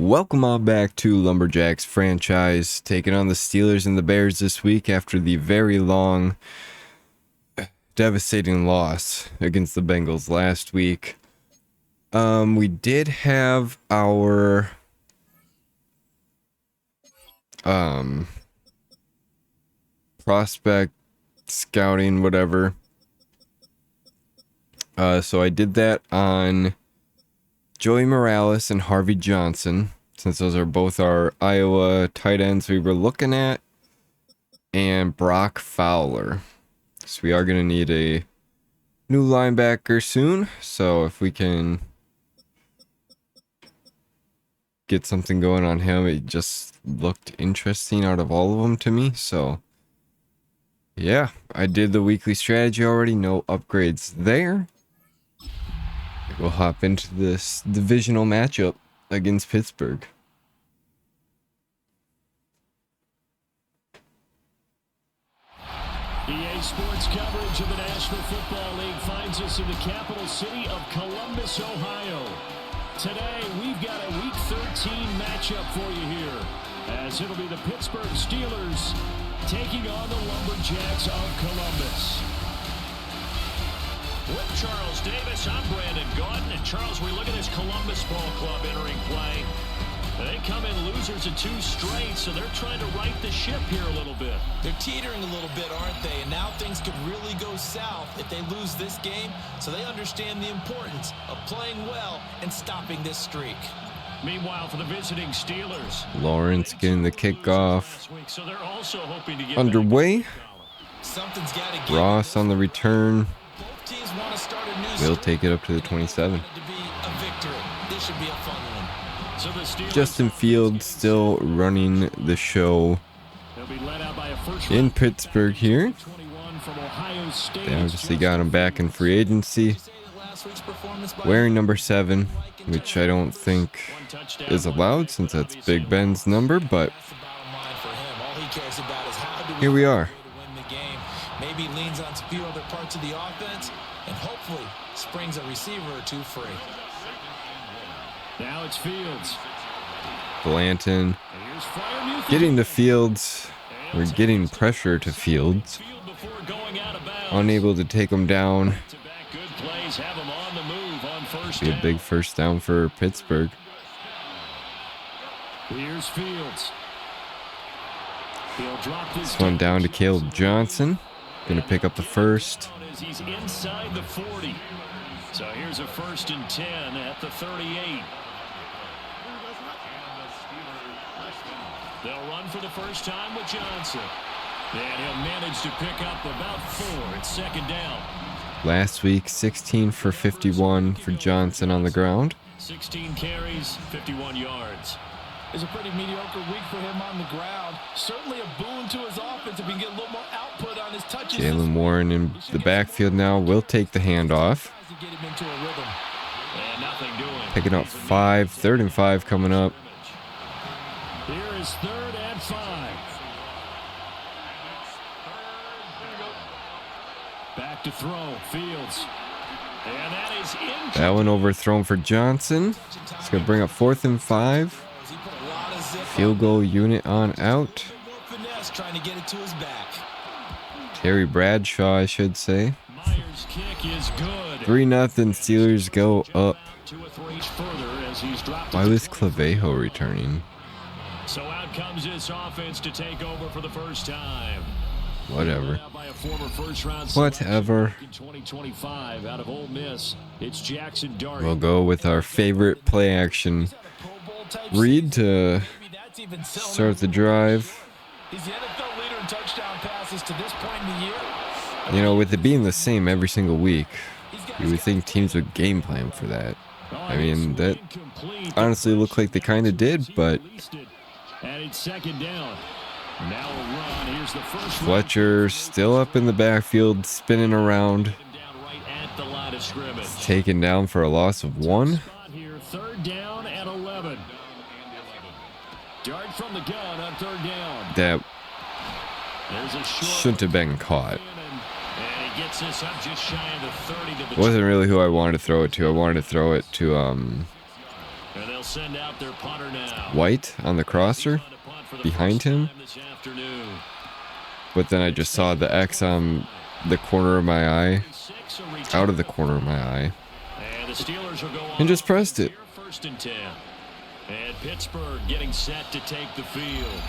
Welcome all back to Lumberjacks franchise, taking on the Steelers and the Bears this week after the very long, devastating loss against the Bengals last week. We did have our prospect scouting, whatever. So I did that on Joey Morales and Harvey Johnson, since those are both our Iowa tight ends we were looking at, and Brock Fowler. So we are going to need a new linebacker soon, so if we can get something going on him, it just looked interesting out of all of them to me. So yeah, I did the weekly strategy already, no upgrades there. We'll hop into this divisional matchup against Pittsburgh. EA Sports coverage of the National Football League finds us in the capital city of Columbus, Ohio. Today, we've got a Week 13 matchup for you here, as it'll be the Pittsburgh Steelers taking on the Lumberjacks of Columbus. With Charles Davis, I'm Brandon Gaudin. And Charles, we look at this Columbus Ball Club entering play. They come in losers of 2 straight, so they're trying to right the ship here a little bit. They're teetering a little bit, aren't they? And now things could really go south if they lose this game. So they understand the importance of playing well and stopping this streak. Meanwhile, for the visiting Steelers, Lawrence getting the kickoff so they're also hoping to get underway. Something's got to give. Ross on the return. Both teams want to start a new We'll streak. take it up to the 27. To be a victory. This should be a fun one. So the Steelers Justin Fields still running the show they'll be led out by a first in Pittsburgh here. 21 from Ohio State. They obviously got him back in free agency, wearing number 7, which I don't think is allowed since that's Big Ben's number, but here we are. Maybe leans on a few other parts of the offense and hopefully springs a receiver or 2 free. Now it's Fields. Blanton getting to Fields. We're getting pressure to Fields. Unable to take him down. Be a big first down for Pittsburgh. Here's Fields. This one down to Caleb Johnson. Gonna pick up the first. He's inside the 40. So here's a 1st and 10 at the 38. They'll run for the first time with Johnson. And he'll manage to pick up about 4. It's 2nd down. Last week, 16 for 51 for Johnson on the ground. 16 carries, 51 yards. It's a pretty mediocre week for him on the ground. Certainly a boon to his offense if he can get a little more output on his touches. Jalen Warren in the backfield now will take the handoff. Picking up 5, 3rd and 5 coming up. Here is 3rd and 5. Back to throw, Fields. And that is incomplete. That one overthrown for Johnson. It's going to bring up 4th and 5. Field goal unit on out. Terry Bradshaw, I should say. 3-0 Steelers go up. Why was Clavejo returning? So out comes this offense to take over for the first time. Whatever. Whatever. We'll go with our favorite play action read to start the drive. You know, with it being the same every single week, you would think teams would game plan for that. I mean, that honestly looked like they kind of did, but Fletcher still up in the backfield, spinning around. It's taken down for a loss of 1. 3rd down and 11. Dart from the gun on 3rd down. That shouldn't have been caught. Gets this up just shy of the 30 to the Wasn't really who I wanted to throw it to. I wanted to throw it to And they'll send out their punter now. White on the crosser behind him. But then I just saw the X on the corner of my eye, out of the corner of my eye, and just pressed it. First and 10. And Pittsburgh getting set to take the field.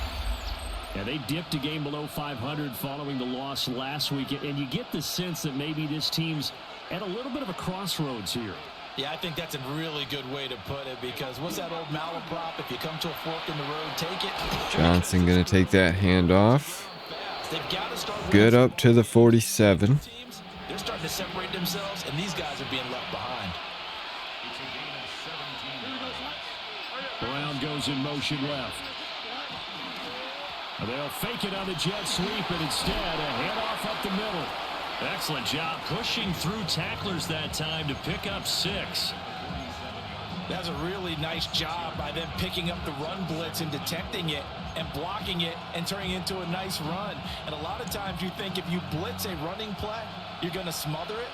Yeah, they dipped a game below 500 following the loss last week, and you get the sense that maybe this team's at a little bit of a crossroads here. Yeah, I think that's a really good way to put it, because what's that old malaprop? If you come to a fork in the road, take it. Johnson gonna take that handoff. Good up to the 47. They're starting to separate themselves, and these guys are being left behind. Brown goes in motion left. They'll fake it on the jet sweep, and instead a handoff up the middle. Excellent job pushing through tacklers that time to pick up 6. That's a really nice job by them picking up the run blitz and detecting it and blocking it and turning it into a nice run. And a lot of times you think if you blitz a running play, you're going to smother it.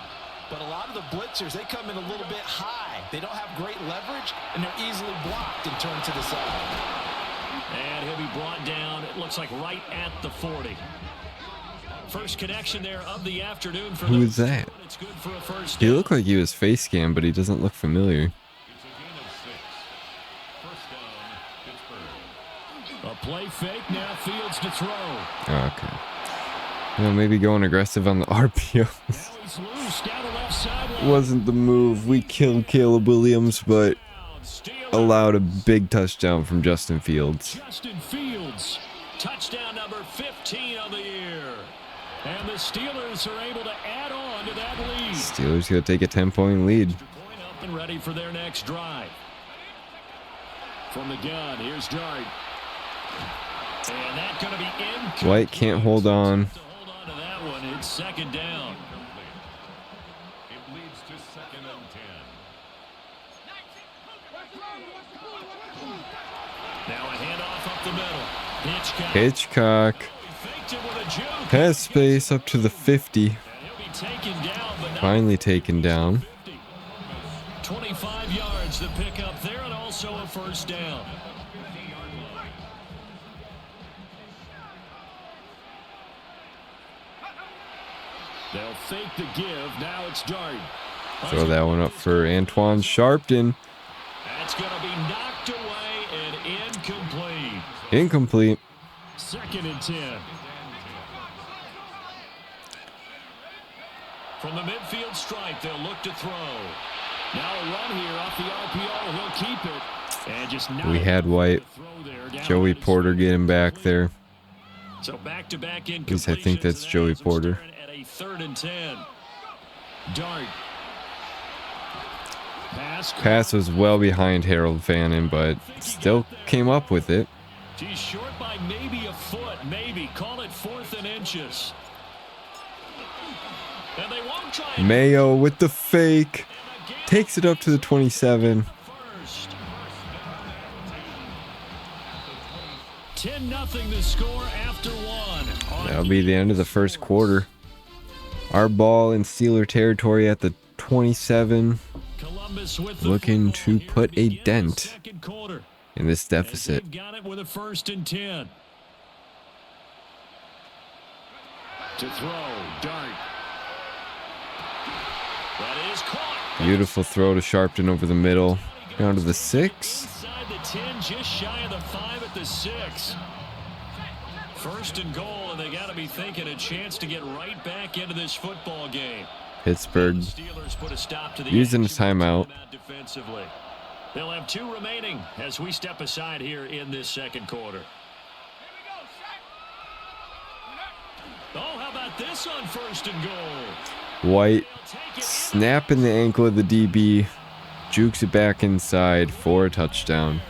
But a lot of the blitzers, they come in a little bit high. They don't have great leverage, and they're easily blocked and turned to the side. And he'll be brought down, it looks like right at the 40. First connection there of the afternoon for Who is that? It's good for a first He down. looked like he was face cam, but he doesn't look familiar. A play fake, now Fields to throw. Oh, okay. Well, maybe going aggressive on the RPO Now he's loose down the left sideline. wasn't the move. We killed Caleb Williams, but allowed a big touchdown from Justin Fields. Justin Fields, touchdown number 15 of the year. And the Steelers are able to add on to that lead. Steelers gonna take a 10-point lead. Point up and ready for their next drive. From the gun, here's Dart. And that's going to be incomplete. White can't hold on. To hold on to that one, it's second down. It leads to 2nd and 10. Now a handoff up the middle. Hitchcock. Hitchcock Faked it with a juke. has space up to the 50. And he'll be taken down, but not Finally taken down. 50. 25 yards to pick up there, and also a first down. They'll fake the give. Now it's Dart. Throw that one up for Antoine Sharpton. That's going to be knocked away and incomplete. Incomplete. 2nd and 10. From the midfield stripe, they'll look to throw. Now a run here off the RPO. He'll keep it. And just We had White. Joey Porter getting back there. So back-to-back At least I think that's incompletions, Joey and that has them Porter. starting At a 3rd and 10. Dart. Pass was well behind Harold Fannin, but still came up with it. He's short by maybe a foot, maybe. Call it 4th and inches. And they won't try and Mayo with the fake. Takes it up to the 27. first. 10-0 the score after one. That'll be the end of the first quarter. Our ball in Steeler territory at the 27. Columbus with the Looking to football. put Here a begins the dent second quarter. in this As deficit. they've got it with a 1st and 10. To throw, Dart. That is caught. Beautiful throw to Sharpton over the middle. Down to the 6. Inside the 10, just shy of the 5 at the 6. 1st and goal, and they got to be thinking a chance to get right back into this football game. Pittsburgh Steelers put a stop to the using a action, timeout. defensively. They'll have 2 remaining as we step aside here in this second quarter. Oh, how about this on 1st and goal? White They'll take it. snapping the ankle of the DB. Jukes it back inside for a touchdown.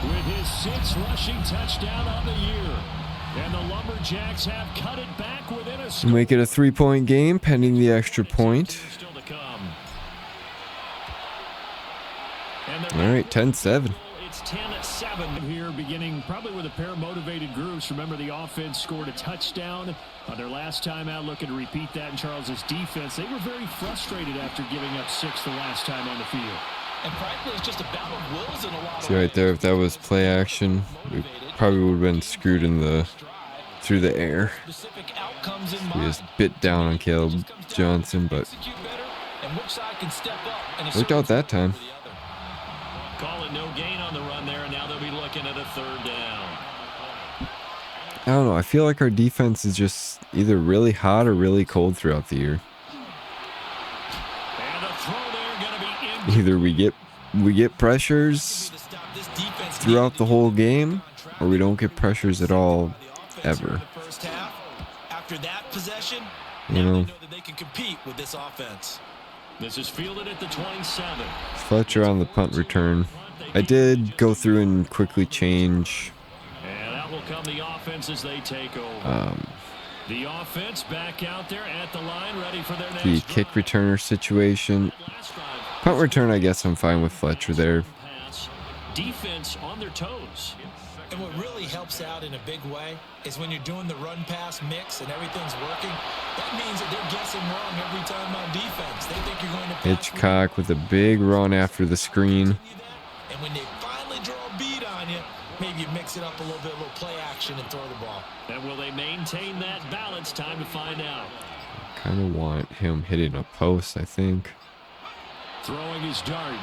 With his 6th rushing touchdown on the year. And the Lumberjacks have cut it back within a score. Make it a 3-point game pending the extra point. Still to come. And All right, 10-7. it's 10-7 here, beginning probably with a pair of motivated groups. Remember, the offense scored a touchdown on their last time out, looking to repeat that in Charles's defense. They were very frustrated after giving up 6 the last time on the field. And frankly, it's just a battle of wills in a lot of See right there, if that was play action, we probably would have been screwed in the through the air. specific outcomes in We just mind. bit down on Caleb Johnson, but Execute better, and which side can step up and worked out that time. Calling no gain on the run there, and now they'll be looking at a third down. I don't know. I feel like our defense is just either really hot or really cold throughout the year. And a throw there going to be in. Either we get pressures throughout the whole game, or we don't get pressures at all ever. After that possession, You know, that they can compete with this offense. This is fielded at the 27. Fletcher on the punt return. I did go through and quickly change. And out will come the offense as they take over. The offense back out there at the line, ready for their next The kick returner situation. Punt return, I guess I'm fine with Fletcher there. Defense on their toes. And what really helps out in a big way is when you're doing the run-pass mix and everything's working, that means that they're guessing wrong every time on defense. They think you're going to pass Hitchcock with a big run after the screen. and when they finally draw a beat on you, maybe you mix it up a little bit, a little play action and throw the ball. And will they maintain that balance? Time to find out. Kind of want him hitting a post, I think. Throwing his dart.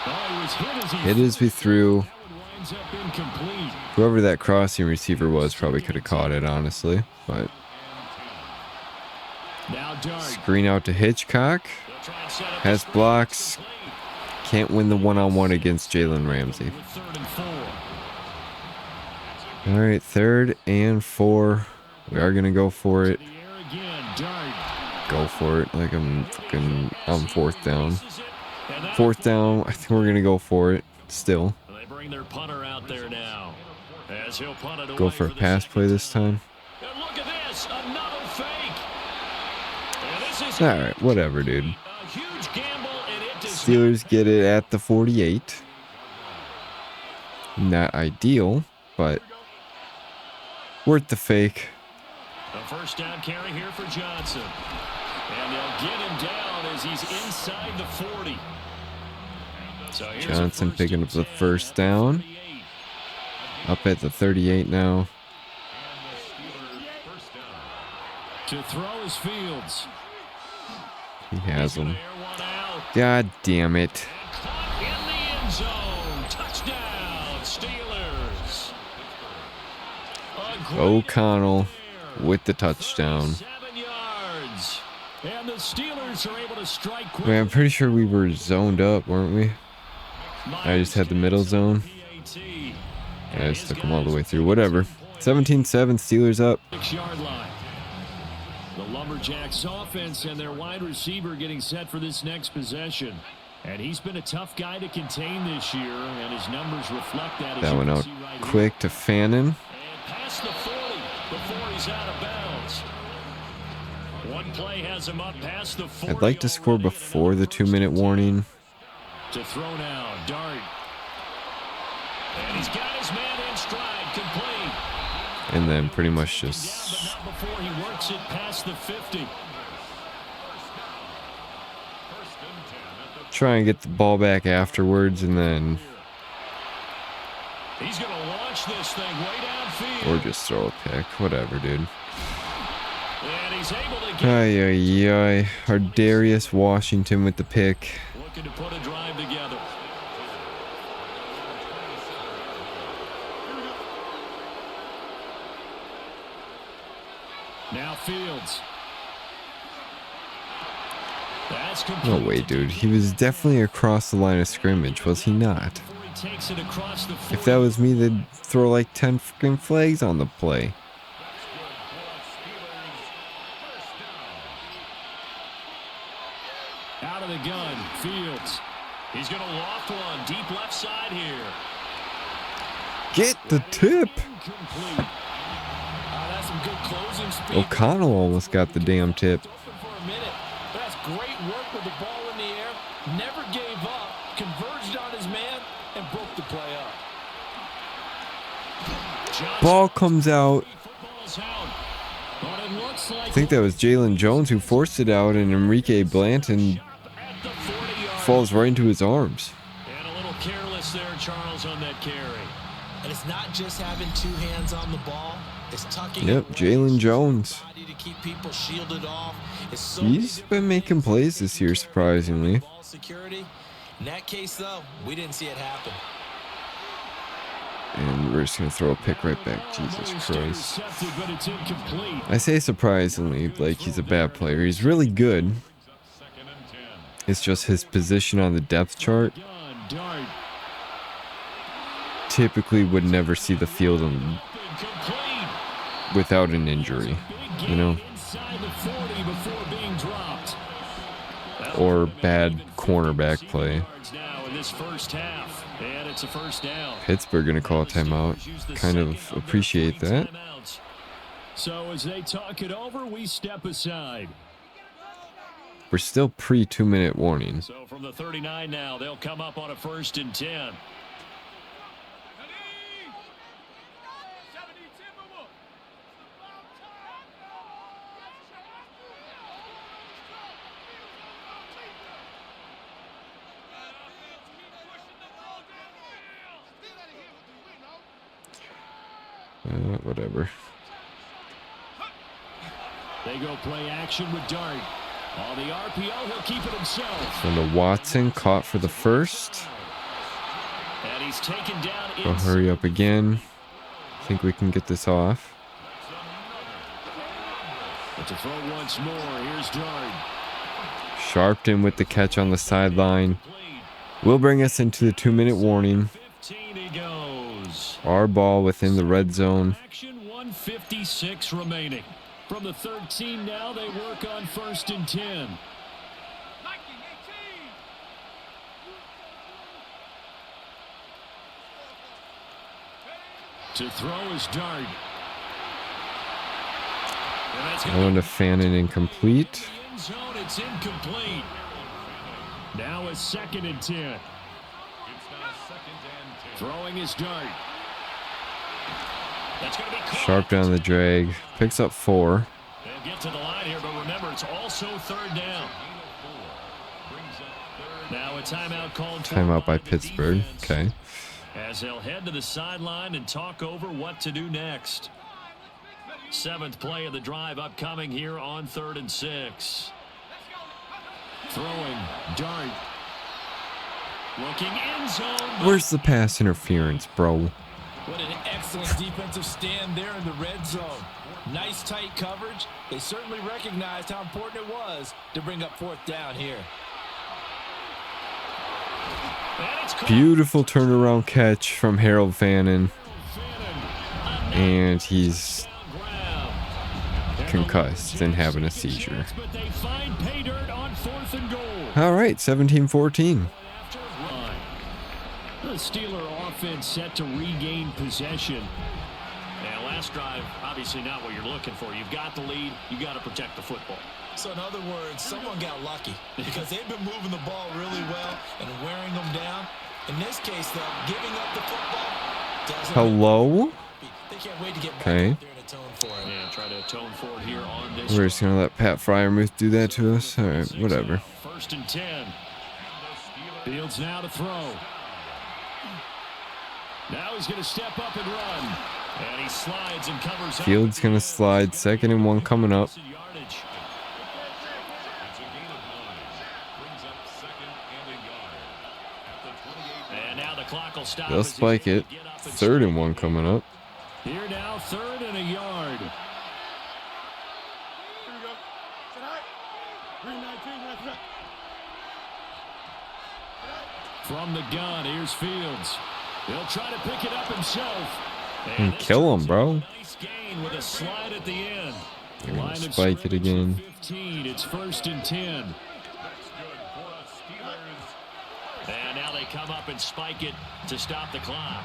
Oh, he was hit as he Hit as we threw. winds up incomplete. Whoever that crossing receiver was probably could have caught it, honestly. But Now Dart. screen out to Hitchcock. They'll try and set up Has the blocks. Can't win the one-on-one against Jalen Ramsey. with 3rd and 4. All right, 3rd and 4. We are going to go for it. The air again. Dart. Go for it like I'm fucking on 4th down. And that 4th down, I think we're going to go for it still. They bring their punter out there now. As he'll punt it Go away for a the pass second play this time. And look at this, another fake. And this is All right, whatever, dude. a huge gamble, and it does Steelers get it at the 48. Not ideal, but worth the fake. a first down carry here for Johnson. And they'll get him down as he's inside the 40. So here's a Johnson first picking and up the 10 first at the down. 38. Up at the 38 now. To throw is Fields. He has him. Air one out. God damn it. Caught in the end zone. Touchdown, Steelers. A great O'Connell with the touchdown. 7 yards. And the Steelers are able to strike quick. Man, I'm pretty sure we were zoned up, weren't we? I just had the middle zone. I just took them all the way through. Whatever. 17-7, Steelers up. 6-yard line. The Lumberjacks offense and their wide receiver getting set for this next possession. And he's been a tough guy to contain this year, and his numbers reflect that. as That you went can out see right quick to Fannin. here. And past the 40 before he's out of bounds. One play has him up past the 40. I'd like to score already, and before the another 2-minute warning. to throw now, Dart. And he's got his man in stride, complete. And then pretty much Down, just but not before he works it past the 50. try and get the ball back afterwards, and then He's going to launch this thing way downfield. or just throw a pick. Whatever, dude. And he's able to get Ay, ay, ay. Our Darius Washington with the pick. looking to put a drive together. Now Fields. That's No complete way, to dude. He was definitely across the line of scrimmage, was he not? before he takes it across the If that was me, they'd throw like 10 freaking flags on the play. out of the gun, Fields. He's going to loft one deep left side here. Get the tip! Incomplete. That's some good closing speed. O'Connell almost got the damn tip. Open for a minute, but that's great work with the ball in the air. Never gave up, converged on his man, and broke the play up. Ball comes out. Football's out. But it looks like I think that was Jalen Jones who forced it out, and Enrique Blanton falls right into his arms. And a little careless there, Charles, on that carry. And it's not just having two hands on the ball. It's tucking Yep, it Jalen Jones. body to keep people shielded off. It's so He's been making plays this year, surprisingly. ball security. In that case, though, we didn't see it happen. And we're just going to throw a pick right back. Jesus Christ. Intercepted, but it's incomplete. I say surprisingly, like he's a bad player. He's really good. It's just his position on the depth chart Dart. typically would never see the field Incomplete. without an injury, you know, Inside the 40 before being dropped. or bad cornerback play. Now in this first half, and it's a first down. Pittsburgh going to call a timeout. Kind of appreciate that. So as they talk it over, we step aside. We're still pre 2-minute warning. So from the 39 now, they'll come up on a 1st and 10. Whatever. They go play action with Dart. On the RPO, he'll keep it himself. So the Watson caught for the first. And he's taken down. Go hurry up again. Think we can get this off. But to throw once more, here's Dart. Sharpton with the catch on the sideline. Will bring us into the 2-minute warning. 15 he goes. Our ball within the red zone. Action 1:56 remaining. From the 13 now, they work on 1st and 10. To throw is Dart. Going to Fannin incomplete. End zone, it's incomplete. Now a 2nd and 10. Throwing is Dart. That's going to be caught. Sharp down the drag. Picks up 4. They'll get to the line here, but remember, it's also 3rd down. Now a timeout called. Timeout by Pittsburgh. Okay. As they'll head to the sideline and talk over what to do next. 7th play of the drive upcoming here on 3rd and 6. Throwing, Dart. Looking end zone. Where's the pass interference, bro? What an excellent defensive stand there in the red zone. Nice tight coverage. They certainly recognized how important it was to bring up 4th down here. Beautiful turnaround catch from Harold Fannin. And he's concussed and having a seizure. All right, 17-14. The Steeler offense set to regain possession. Now, last drive, obviously not what you're looking for. You've got the lead. You've got to protect the football. So in other words, someone got lucky because they've been moving the ball really well and wearing them down. In this case, though, giving up the football doesn't. Hello? They can't wait to get back Okay. out there and atone for it. Yeah, try to atone for it here on this. We're just going to let Pat Fryermuth do that to us? All right, whatever. 1st and 10. Fields now to throw. Now he's going to step up and run. And he slides and covers up. Fields going to slide. 2nd and 1 coming up. And now the clock will stop. They'll spike it. 3rd and 1 coming up. Here now, 3rd and a yard. From the gun, here's Fields. He'll try to pick it up himself. And kill him, bro. Nice gain with a slide at the end. They're gonna Line of spike it scrimmage again. from 15. It's 1st and 10. And now they come up and spike it to stop the clock.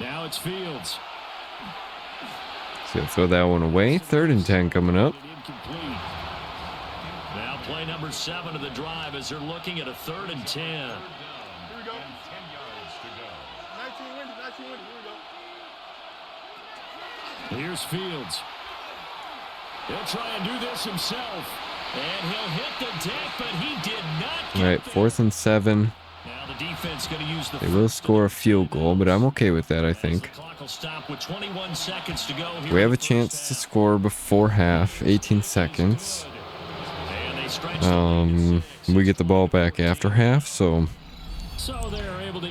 Now it's Fields. So throw that one away. 3rd and 10 coming up. Incomplete. Now play number 7 of the drive as they're looking at a 3rd and 10. Here we go. 10 yards to go. 19 wins. Here we go. Here's Fields. He'll try and do this himself. And he'll hit the deck, but he did not get All right, 4th and 7. Now the defense going to use the They will score a field goal, but I'm okay with that, I think. The clock will stop with 21 seconds to go here. We have a chance to score before half, 18 seconds. We get the ball back after half, so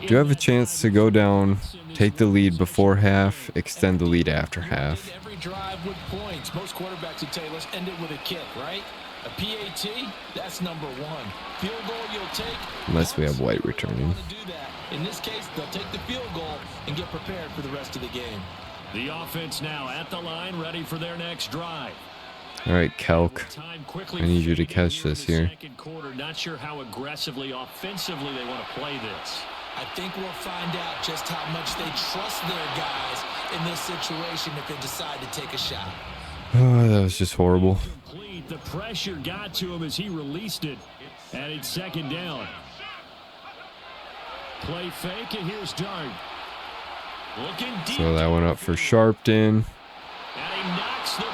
do have a chance to go down, take the lead before half, extend the lead after half. Every drive with points. Most quarterbacks would tell us end it with a kick, right? A PAT, that's number one. Field goal you'll take. Unless we have White returning. In this case, they'll take the field goal and get prepared for the rest of the game. The offense now at the line, ready for their next drive. All right, Kelk, I need you to catch this here. Second quarter, not sure how aggressively, offensively they want to play this. I think we'll find out just how much they trust their guys in this situation if they decide to take a shot. Oh, that was just horrible. The pressure got to him as he released it, and it's second down. Play fake, and here's Dart. Looking deep. So that went up for Sharpton.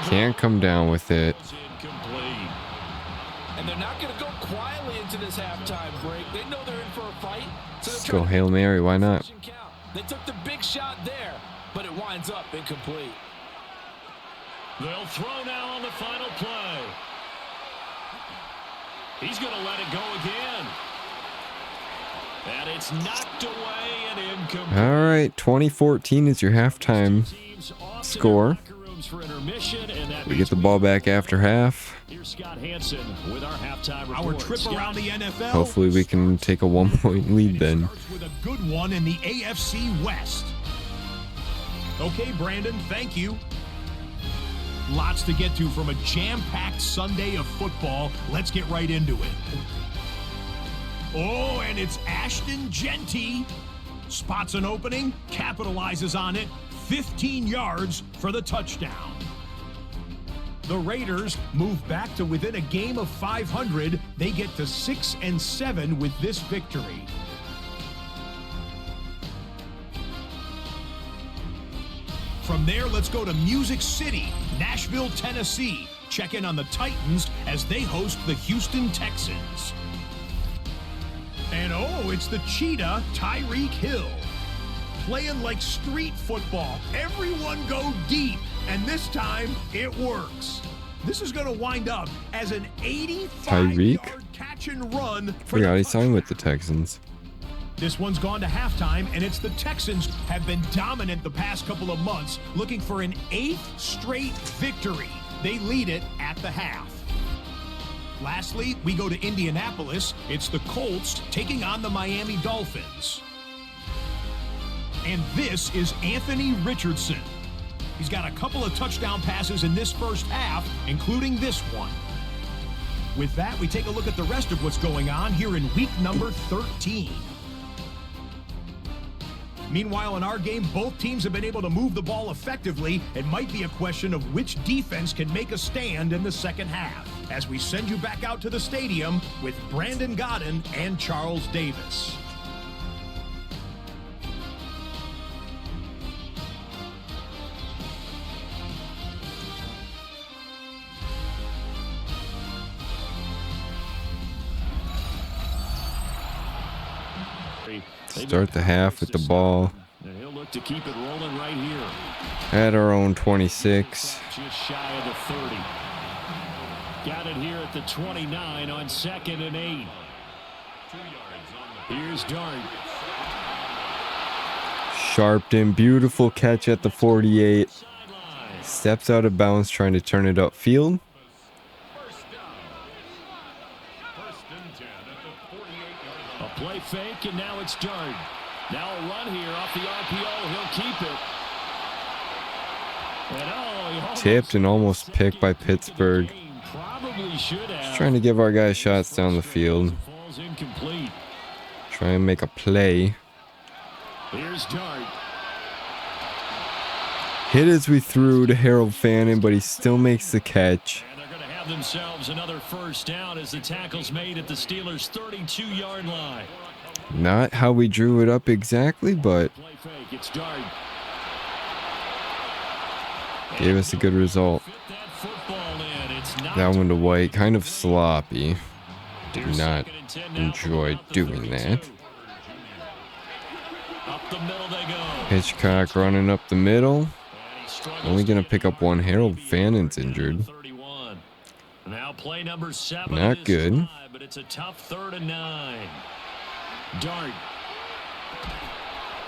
Can't come down with it. And they're not going to go quietly into this halftime break. They know they're in for a fight. So Let's go Hail Mary, why not? They took the big shot there, but it winds up incomplete. They'll throw now on the final play. He's going to let it go again. And it's knocked away and incomplete. All right, 2014 is your halftime score. We get the ball back after half. Here's Scott Hansen with our halftime report. Our trip around the NFL. Hopefully we can take a 1-point lead then. With a good one in the AFC West. Okay, Brandon, thank you. Lots to get to from a jam-packed Sunday of football. Let's get right into it. Oh, and it's Ashton Genty. Spots an opening, capitalizes on it. 15 yards for the touchdown. The Raiders move back to within a game of 500. They get to 6-7 with this victory. From there, let's go to Music City, Nashville, Tennessee. Check in on the Titans as they host the Houston Texans. And oh, it's the Cheetah, Tyreek Hill. Playing like street football. Everyone go deep, and this time it works. This is going to wind up as an 85-yard catch and run. Forgot he signed with the Texans. This one's gone to halftime, and it's the Texans have been dominant the past couple of months, looking for an 8th straight victory. They lead it at the half. Lastly, we go to Indianapolis. It's the Colts taking on the Miami Dolphins. And this is Anthony Richardson. He's got a couple of touchdown passes in this first half, including this one. With that, we take a look at the rest of what's going on here in week number 13. Meanwhile, in our game, both teams have been able to move the ball effectively. It might be a question of which defense can make a stand in the second half. As we send you back out to the stadium with Brandon Godden and Charles Davis. Start the half with the ball And he'll look to keep it rolling right here. at our own 26. Just shy of the 30. Got it here at the 29 on 2nd and 8. Here's Dart. Sharpton, beautiful catch at the 48. Steps out of bounds trying to turn it upfield. A play fake, and now it's Dart. Now a run here off the RPO. He'll keep it. And Tipped and almost picked by Pittsburgh. Just trying to give our guys shots down the field. Try and make a play. Here's Dart. Hit as we threw to Harold Fannin, but he still makes the catch. And they're going to have themselves another first down as the tackle's made at the Steelers' 32-yard line. Not how we drew it up exactly, but Play fake, it's Dart. gave us a good result. Fit that football in. That one to White, kind of sloppy. Did not enjoy doing that. Up the middle they go. Hitchcock running up the middle. Only gonna pick up one. Harold Fannon's injured. Now play number 7. Not good. Drive, but it's a tough 3rd and 9. Dart.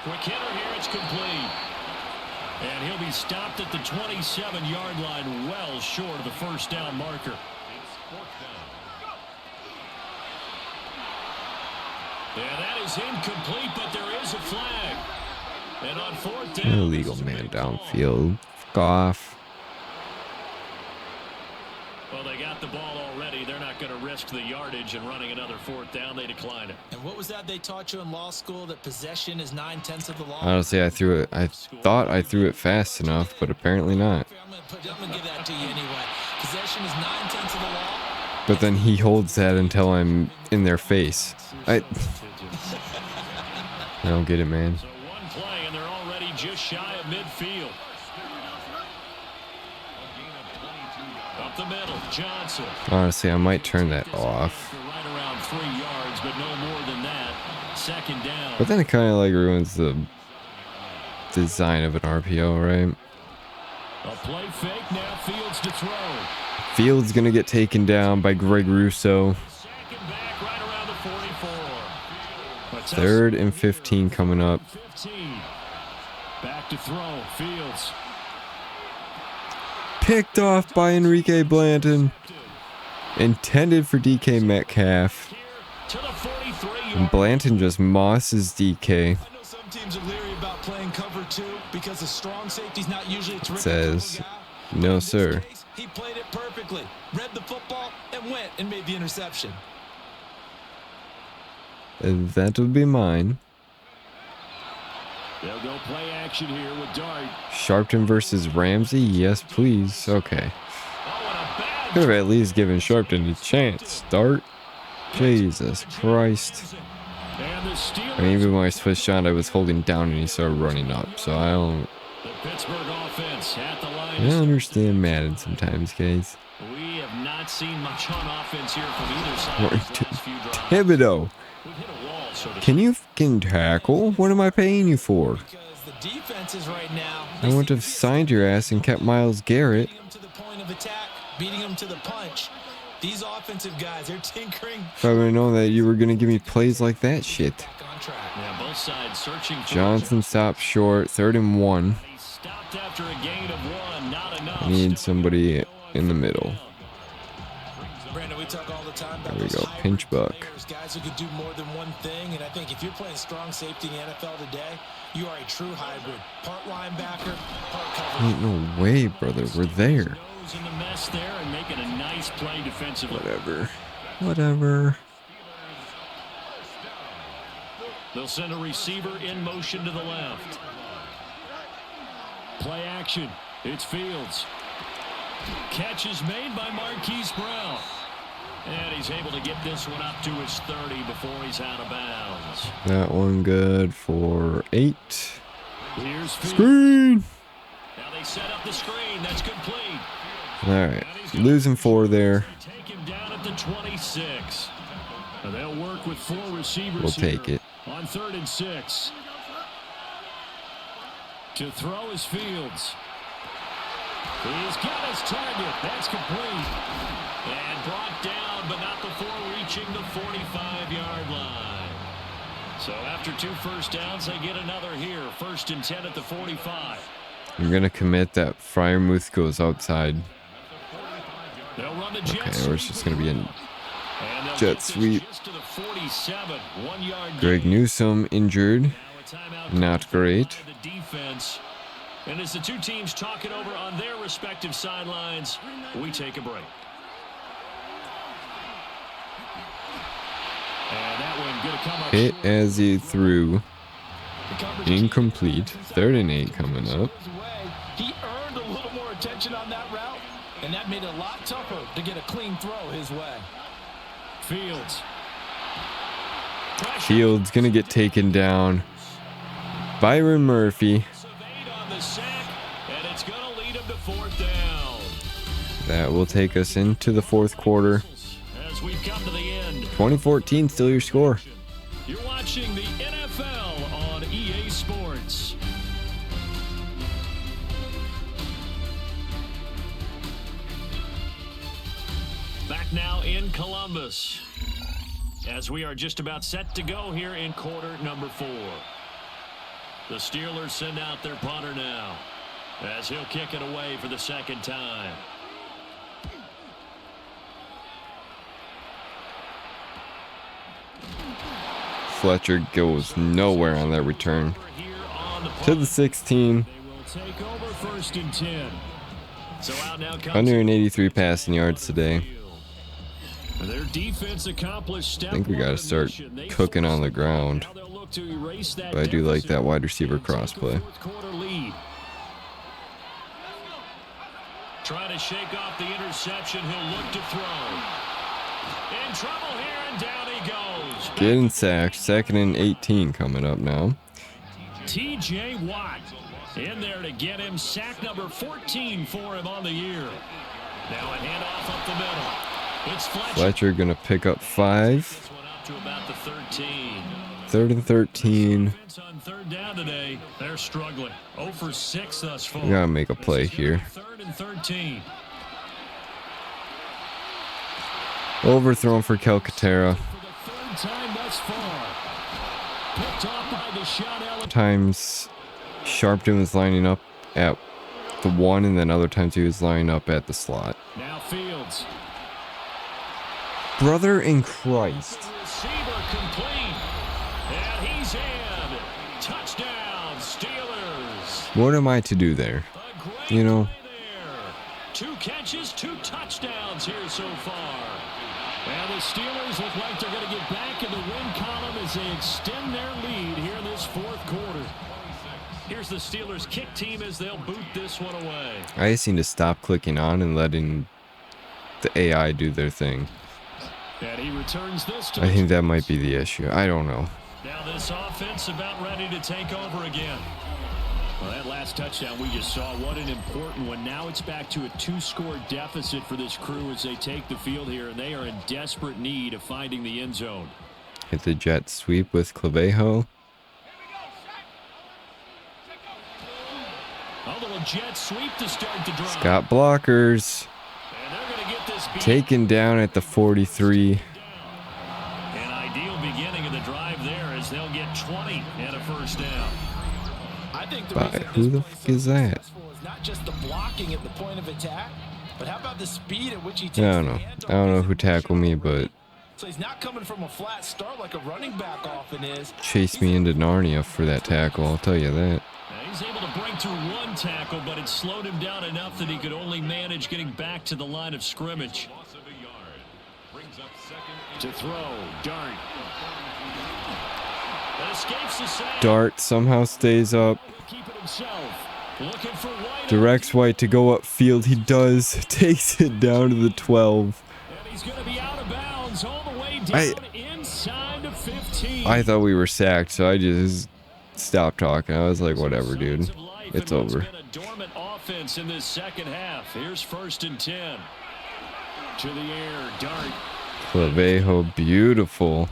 Quick hitter here. It's complete. And he'll be stopped at the 27-yard line, well short of the first down marker. Yeah, that is incomplete, but there is a flag. And on 4th down, Illegal man downfield. Fuck off. Well, they got the ball already. They're not going to risk the yardage and running another 4th down. They decline it. And what was that they taught you in law school, that possession is 9/10 of the law? Honestly, I thought I threw it fast enough, but apparently not. I'm going to give that to you anyway. Possession is 9/10 of the law. But then he holds that until I'm in their face. I don't get it, man. So one play, and they're already just shy of midfield. Up the middle, Johnson. Honestly, I might turn that off. Right around 3 yards, but no more than that. 2nd down. But then it kind of like ruins the design of an RPO, right? A play fake, now Fields to throw. Fields gonna get taken down by Greg Russo. Second back right around the 44. 3rd and 15 coming up. 15. Back to throw, Fields. Picked off by Enrique Blanton. Intended for DK Metcalf. To the 43. And Blanton just mosses DK. I know some teams are leery about playing cover 2 because a strong safety's not usually a terrific Says, cover guy. no In this sir. case, he played it perfectly, read the football, and went and made the interception. And that would be mine. They'll go play action here with Dart. Sharpton versus Ramsey? Yes, please. Okay. Oh, and a bad Could have at least given Sharpton a chance. Start. Jesus Christ. and the Steelers. I mean, even when I switched on, I was holding down and he started running up. So I don't The Pittsburgh offense at the line. I don't understand Madden sometimes, guys. We have not seen much on offense here from either side. Or these last few drives. Thibodeau. We've hit a wall, so to Can you fucking tackle? What am I paying you for? Because the defenses right now, I wouldn't have signed your ass and kept Myles Garrett. beating them to the point of attack, beating them to the punch. These offensive guys, they're tinkering. If I would have known that you were going to give me plays like that shit. Back on track. Yeah, both sides searching for Johnson stopped short. 3rd and 1. He stopped after a gain of 1. Not enough. I need somebody in the middle. Brandon, we talk all the time about There we those go, hybrid pinch buck. players, guys who could do more than one thing. And I think if you're playing strong safety in the NFL today, you are a true hybrid. Part linebacker, part coverage. Ain't no way, brother. We're there. Nose in the mess there and making a nice play defensively. Whatever. Whatever. They'll send a receiver in motion to the left. Play action. It's Fields. Catch is made by Marquise Brown. And he's able to get this one up to his 30 before he's out of bounds. That one good for 8. Here's Fields. Screen. Now they set up the screen. That's complete. All right. Losing 4 there. Take him down at the 26. Now they'll work with 4 receivers. We'll take here it. on 3rd and 6. To throw is Fields. He's got his target. That's complete. And brought down, but not before reaching the 45-yard line. So after 2 first downs, they get another here. 1st and 10 at the 45. I'm going to commit that Freiermuth goes outside. They'll run the jet Okay, or it's just going to be a And they'll jet get this sweep. just to the 47. 1-yard Greg gain. Newsome injured. Now a timeout Not called for great. by the defense. And as the two teams talk it over on their respective sidelines, we take a break. And that one going to come up Hit short. as he threw. The coverage Incomplete. 3rd and 8 coming up. He earned a little more attention on that route, and that made it a lot tougher to get a clean throw his way. Fields. Fields going to get taken down. Byron Murphy. Surveyed on the sack, and it's going to lead him to 4th down. That will take us into the fourth quarter. As we've come to the end. 2014, still your score. You're watching the NFL on EA Sports. Back now in Columbus, as we are just about set to go here in quarter number 4. The Steelers send out their punter now, as he'll kick it away for the second time. Fletcher goes nowhere on that return. To the 16. They will take over first and 10. So out now comes 183 passing yards today. their defense accomplished. I think we got to start cooking on the ground. But I do like that wide receiver crossplay. Trying to shake off the interception. He'll look to throw. In trouble here, and down he goes. Getting sacked. 2nd and 18 coming up now. T.J. Watt in there to get him sack number 14 for him on the year. Now a handoff up the middle. It's Fletcher gonna pick up 5. This one up to about the 13. 3rd and 13. On third down today, they're struggling. 0 for 6 thus far. We gotta make a play here. 3rd and 13. Overthrown for Calcaterra. For the 3rd time thus far. Picked off by the shot. Times Sharpton was lining up at the 1, and then other times he was lining up at the slot. Now Fields. Brother in Christ. Receiver complete. And he's in. Touchdown, Steelers. What am I to do there? A great You know. play there. 2 catches, 2 touchdowns here so far. And the Steelers look like they're going to get back in the win column as they extend their lead here in this 4th quarter. Here's the Steelers kick team as they'll boot this one away. I just need to stop clicking on and letting the AI do their thing. And he returns this to I think that might be the issue. I don't know. Now this offense about ready to take over again. Well, that last touchdown we just saw, what an important one. Now it's back to a 2-score deficit for this crew as they take the field here, and they are in desperate need of finding the end zone. Hit the jet sweep with Clavejo. A little jet sweep to start the drive. Got blockers. And they're going to get this beat. Taken down at the 43. An ideal beginning of the drive there as they'll get 20 and a first down. I think the By reason who the this fuck play is so that? successful is not just the blocking at the point of attack, but how about the speed at which he takes I don't the know. handoff I don't know as who he tackled me, but So he's not coming from a flat start like a running back often is. chased me into Narnia for that tackle. I'll tell you that. He's able to break through one tackle, but it slowed him down enough that he could only manage getting back to the line of scrimmage. Loss of a yard. Brings up 2nd To throw, Dart. That escapes the sack. Dart somehow stays up. Keep it himself. Looking for White. Directs White to go upfield. He does. Takes it down to the 12. And he's going to be out of bounds all the way down inside the 15. I thought we were sacked, so I just stopped talking. I was like, whatever, dude. It's over. Been a dormant offense in this second half. Here's 1st and 10. To the air, Dart. Clavejo, beautiful.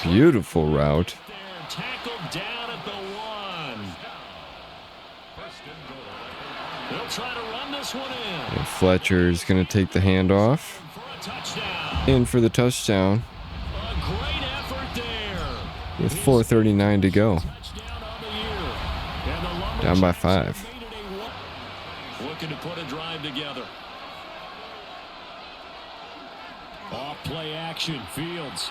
Beautiful route. There, tackled down at the 1. They'll try to run this one in. And Fletcher's going to take the handoff. For a touchdown. In for the touchdown A great effort there. with 4:39 to go. Touchdown on the year. And the Lumberjacks Down by 5. made it a 1. Looking to put a drive together. Off play action, Fields.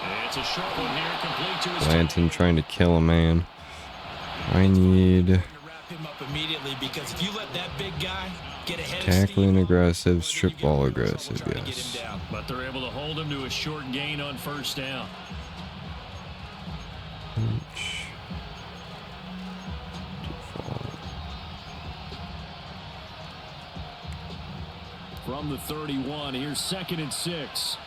And it's a short one here, complete to his Blanton trying to kill a man. I need To wrap him up immediately because if you let that big guy get ahead tackling of steam, aggressive, strip ball aggressive, trying to get yes. him down. But they're able to hold him to a short gain on 1st down. From the 31, here's 2nd and 6.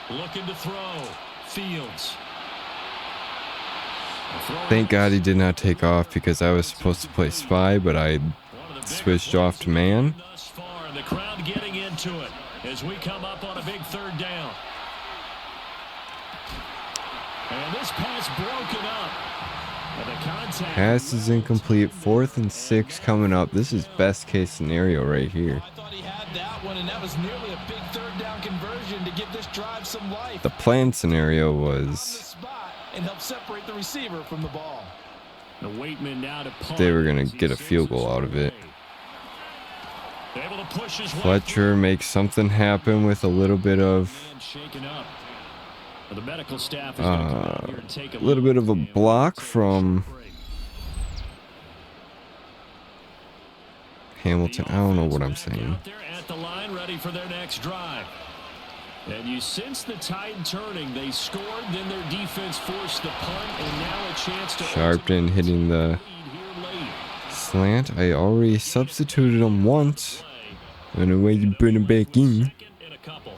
Looking to throw. Fields. Thank God he did not take off because I was supposed to play spy, but I switched off to man. Thus far, and the crowd getting into it as we come up on a big third down. And this pass broken up. And the contact. Pass is incomplete. 4th and 6 coming up. This is best case scenario right here. I thought he had that one, and that was nearly a big third down conversion to give this drive some life. The plan scenario On the was spot and help separate the receiver from the ball. The Waitman now to punt. they were going to get a field goal out of it. Able to push his way Fletcher makes something happen with a little bit of and shaken up. The medical staff is going to come out here and take a little bit of a look. block from Hamilton. I don't know what I'm saying. Out there at the line, ready for their next drive. And you sense the tide turning. They scored, then their defense forced the punt, and now a chance to Sharpton hitting the lead here late. slant. I already substituted him once. Anyway, you bring him back in. Second and a couple.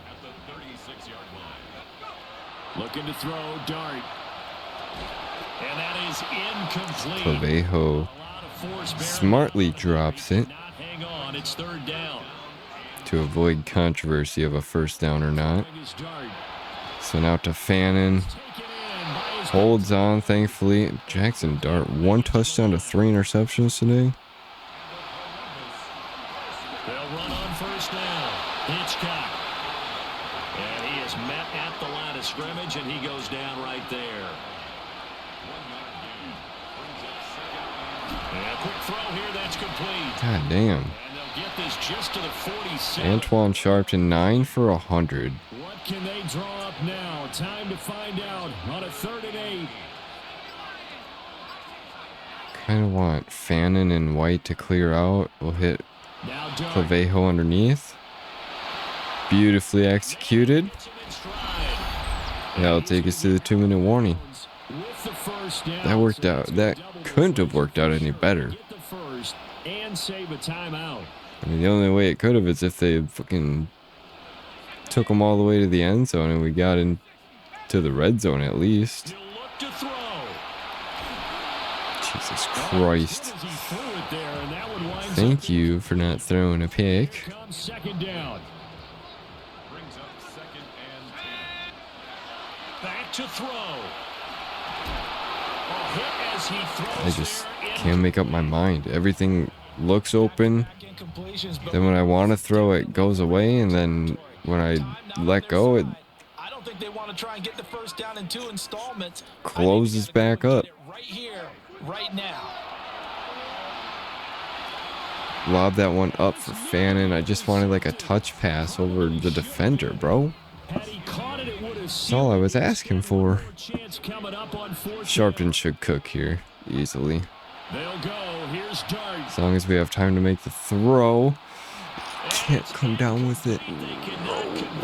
Looking to throw, dart. And that is incomplete. Clavejo A lot of force bearing smartly drops it not hang on. It's third down. to avoid controversy of a first down or not. His dart. So now to Fannin. Taken in by his Holds on, thankfully. Jackson Dart, 1 touchdown to 3 interceptions today. They'll run on first down. Hitchcock. And he is met at the line of scrimmage, and he goes down right there. And a quick throw here, that's complete. God damn. And they'll get this just to the 47. Antoine Sharpton, 9 for 100. What can they draw up now? Time to find out on a 3rd and 8. Kind of want Fannin and White to clear out. We'll hit Now Dart. Clavejo underneath. Beautifully executed. Gets him in stride. That'll take us to the 2-minute warning. With the first down, That worked so out. it's a That double couldn't have worked out any conversion. better. Get the first and save a timeout. I mean, the only way it could have is if they fucking took them all the way to the end zone and we got into the red zone at least. He'll look to throw. Jesus Christ. As he threw it there, and that one winds Thank up- you for not throwing a pick. Here comes second down. Brings up 2nd and 10. Back to throw. A hit as he throws I just there in- can't make up my mind. Everything looks open. Back incompletions, but Then when I want to throw, it goes away. And then when I let go, it I don't think they want to try and get the first down in 2 installments. closes I think they back gotta up. get it right here, right now. Lob that one up for Fannin. I just wanted like a touch pass over the defender, bro. Had he caught it, it would have That's all I was asking for. chance coming up on 4th Sharpton should cook here easily. They'll go. Here's Dart. As long as we have time to make the throw. Can't come down with it. No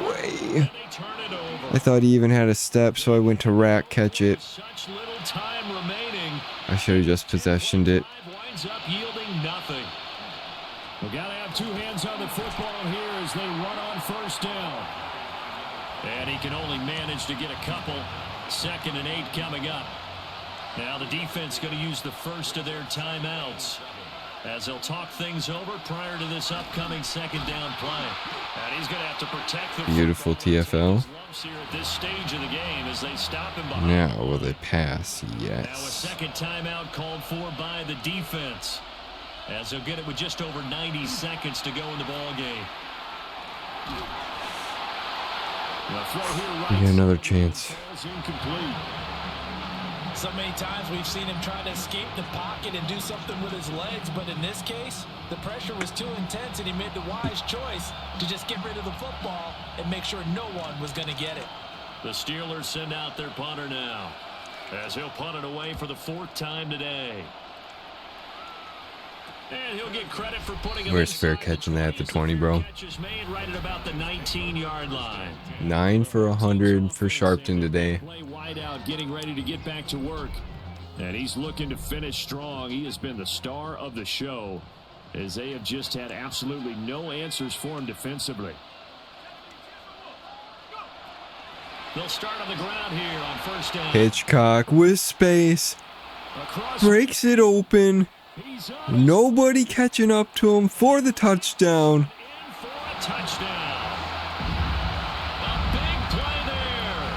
way. They turn it over. I thought he even had a step, so I went to rack catch it. Such little time remaining. I should have just possessioned it. Drive winds up yielding nothing. We got to have 2 hands on the football here as they run on first down. And he can only manage to get a couple. 2nd and 8 coming up. Now the defense going to use the first of their timeouts as they'll talk things over prior to this upcoming 2nd down play. And he's going to have to protect the Beautiful TFL. lumps here at this stage of the game as they stop him behind. Now will they pass? Now a Yes. 2nd timeout called for by the defense as they'll get it with just over 90 seconds to go in the ball game. The throw here right We get another side chance. falls incomplete. So many times we've seen him try to escape the pocket and do something with his legs, but in this case, the pressure was too intense and he made the wise choice to just get rid of the football and make sure no one was going to get it. The Steelers send out their punter now as he'll punt it away for the 4th time today. And he'll get credit for putting it Where's fair inside the catching that at the 20, 20? bro? Catch is made right at about the 19-yard line. 9 for 100 for Sharpton today. Play wide out, getting ready to get back to work. And he's looking to finish strong. He has been the star of the show as they have just had absolutely no answers for him defensively. They'll start on the ground here on first down. Hitchcock with space. breaks it open. Nobody catching up to him for the touchdown. Touchdown. A big play there.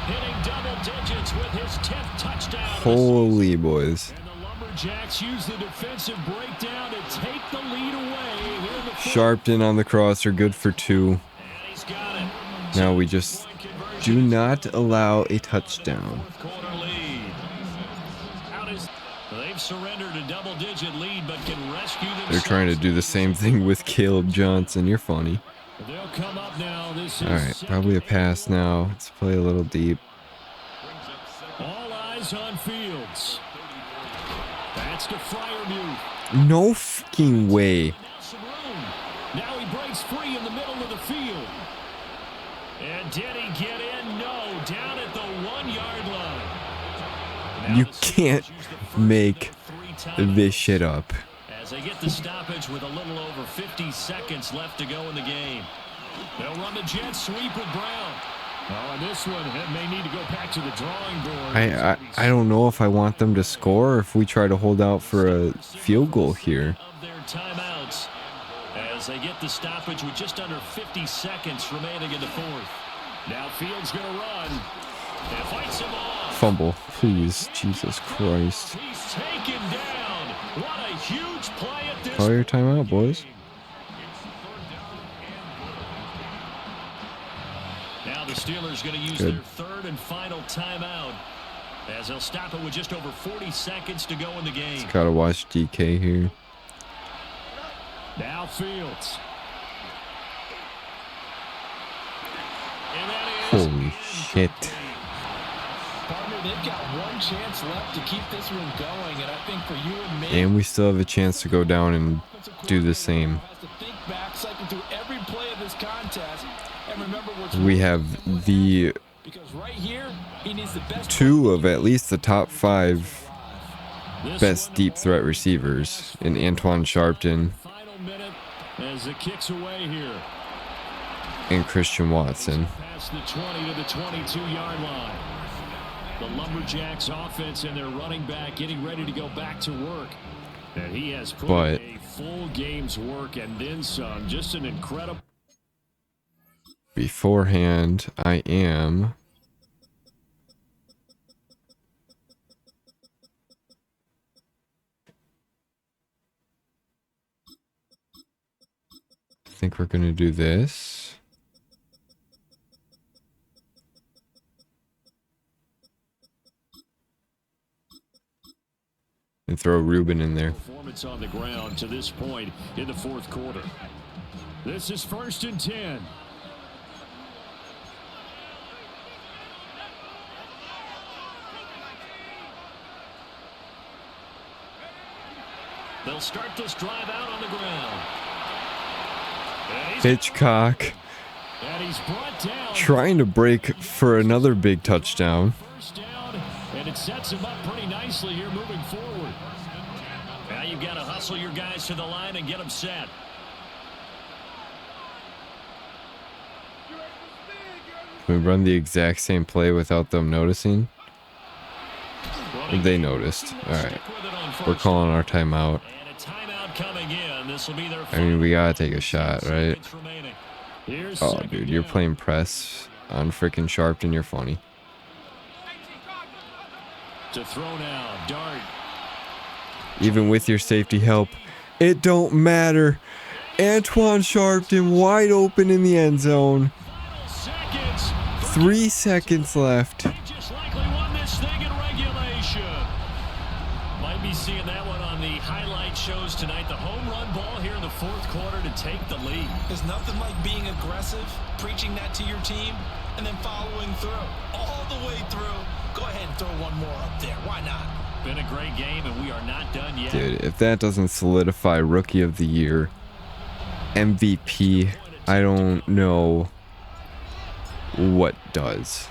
Hitting double digits with his 10th touchdown. Holy boys. And the Lumberjacks use the defensive breakdown to take the lead away here in the Sharpton on the crosser, good for 2. And he's got it. Now we just do not allow a touchdown. Quarter lead. They've surrendered a double-digit lead, but can rescue themselves. They're trying to do the same thing with Caleb Johnson. You're funny. They'll come up now. This is All right, probably a pass now. Let's play a little deep. all eyes on Fields. That's to Fryermuth. No fucking way. Now he breaks free in the middle of the field. And did he get in? No, down at the 1-yard line. You can't make this shit up. As they get the stoppage with a little over 50 seconds left to go in the game. They'll run the jet sweep with Brown. Oh, and this one may need to go back to the drawing board. I don't know if I want them to score or if we try to hold out for a field goal here. Of their timeouts as they get the stoppage with just under 50 seconds remaining in the fourth. Now Fields going to run. And fights him off. Fumble, please. Jesus Christ. He's taken down. What a huge play at this. Call your timeout, boys. Now the Steelers going to use their third and final timeout as they'll stop it with just over 40 seconds to go in the game. Just gotta watch DK here. Now Fields. And that is Holy shit. Partner, they've got one chance left to keep this one going, and I think for you and me, And we still have a chance to go down and do the same. has to think back, cycle through every play of this contest, and remember what's We have the because right here, he needs the best 2 of at least the top 5 best deep threat receivers in Antoine Sharpton final minute as it kicks away here. and Christian Watson. Past the 20 to the 22-yard line. The Lumberjacks offense and their running back getting ready to go back to work. And he has put But- in a full game's work and then some. Just an incredible. Beforehand, I am I think we're gonna do this. And throw Ruben in there. Performance on the ground to this point in the fourth quarter. This is 1st and 10. They'll start this drive out on the ground. Hitchcock And he's brought down. trying to break for another big touchdown. First down, and it sets him up pretty nicely here moving forward. Now you've got to hustle your guys to the line and get them set. We run the exact same play without them noticing. They noticed. All right, we're calling our timeout. And a timeout coming in. This will be their I mean, we gotta take a shot, right? remaining. Here's Oh, second dude, you're down. playing press on freaking Sharpton. You're funny. To throw now, Dart. Even with your safety help, it don't matter. Antoine Sharpton wide open in the end zone. Seconds. 3 seconds left. Just likely won this thing in regulation. Might be seeing that one on the highlight shows tonight. The home run ball here in the fourth quarter to take the lead. There's nothing like being aggressive, preaching that to your team, and then following through. All the way through. Go ahead and throw one more up there. Why not? Been a great game, and we are not done yet. Dude, if that doesn't solidify Rookie of the Year, MVP, I don't know what does.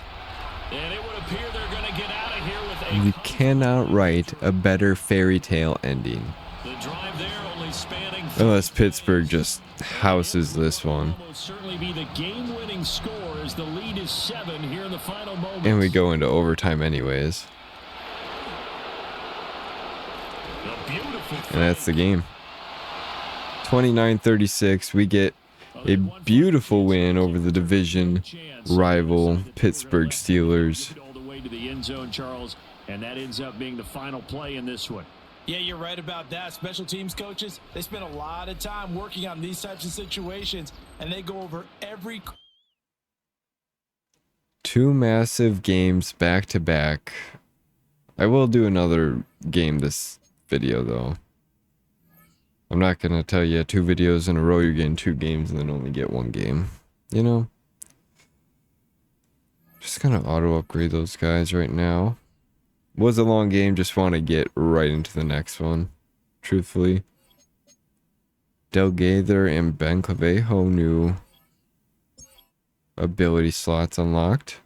And it would appear they're going to get out of here with You cannot write a better fairy tale ending. the drive there only spanning. Unless Pittsburgh just houses this one. Almost certainly be the game-winning score as the lead is 7 here in the final moments. And we go into overtime anyways. And that's the game. 29-36. We get a beautiful win over the division rival Pittsburgh Steelers. All the way to the end zone, Charles, and that ends up being the final play in this one. Yeah, you're right about that. Special teams coaches, they spend a lot of time working on these types of situations, and they go over every... Two massive games back to back. I will do another game this video though. I'm not gonna tell you 2 videos in a row you're getting 2 games and then only get 1 game. You know? Just gonna auto upgrade those guys right now. Was a long game, just want to get right into the next one. Truthfully. Del Gaither and Ben Clavejo new ability slots unlocked.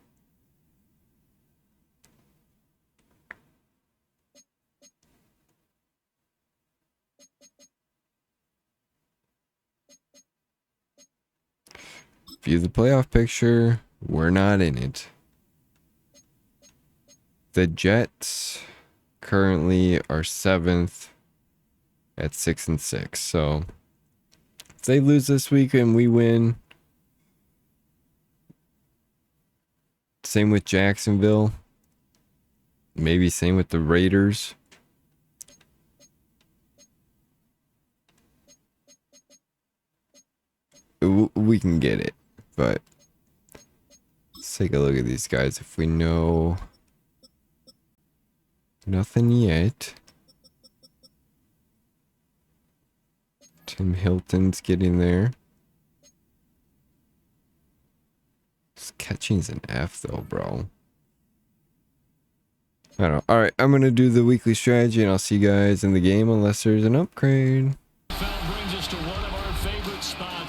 View the playoff picture. We're not in it. The Jets currently are 7th at 6-6. So if they lose this week and we win, same with Jacksonville. Maybe same with the Raiders. We can get it, but let's take a look at these guys. If we know nothing yet. Tim Hilton's getting there. This catching's an F though, bro. I don't know. Alright, I'm gonna do the weekly strategy and I'll see you guys in the game unless there's an upgrade.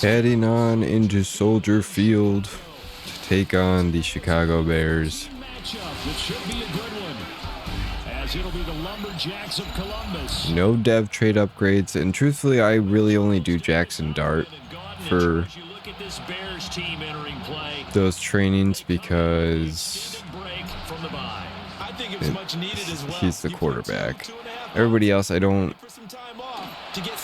Heading on into Soldier Field to take on the Chicago Bears. It'll be the Lumberjacks of Columbus. No dev trade upgrades, and truthfully, I really only do Jackson Dart for those trainings because he's the quarterback. Everybody else, I don't.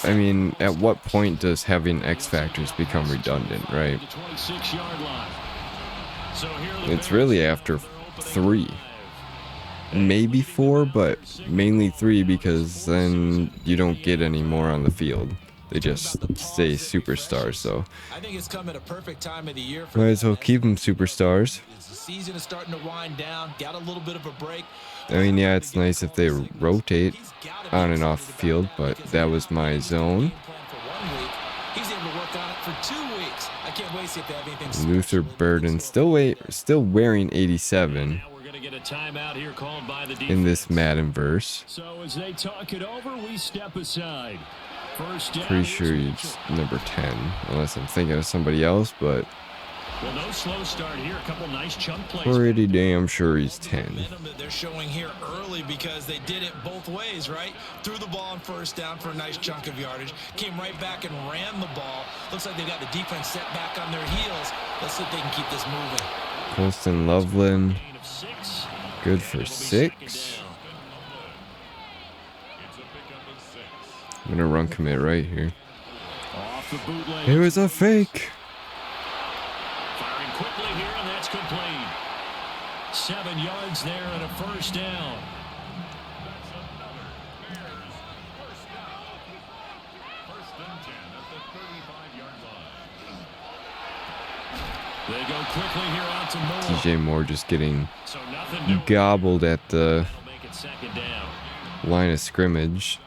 I mean, at what point does having X factors become redundant, right? It's really after 3. Maybe 4, but mainly 3 because then you don't get any more on the field. They just stay superstars, so I think it's come at a perfect time of the year. Might as well keep them superstars. The season is starting to wind down. Got a little bit of a break. I mean, yeah, it's nice if they rotate on and off the field, but that was my zone. He's able to work on it for 2 weeks. I can't wait to see if they have anything. Luther Burden still wearing 87 in this Madden verse. So as they talk it over, we step aside. Pretty sure he's number 10, unless I'm thinking of somebody else, but well, no slow start here. A couple nice chunk plays. Pretty damn sure he's 10. They're showing here early because they did it both ways, right? Threw the ball on first down for a nice chunk of yardage. Came right back and ran the ball. Looks like they've got the defense set back on their heels. Let's see if they can keep this moving. Colston Loveland, good for 6. I'm gonna run commit right here. It was a fake. Firing quickly here, and that's complete. 7 yards there and a first down. They go quickly here out to Moore. DJ Moore just getting gobbled at the line of scrimmage.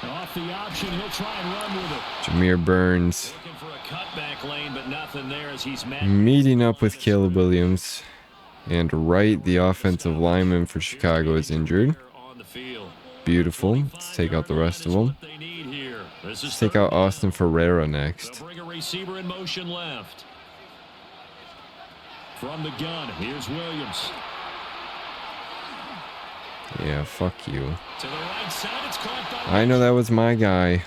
Off the option, he'll try and run with it. Jameer Burns Looking for a cutback lane, but nothing there as he's meeting up with Caleb Williams. And Wright, the offensive lineman for Chicago, is injured. Beautiful. Let's take out the rest of them. Let's take out Austin Ferreira next. Bring a receiver in motion left. From the gun, here's Williams. Yeah, fuck you. To the right side, it's caught by I know that was my guy.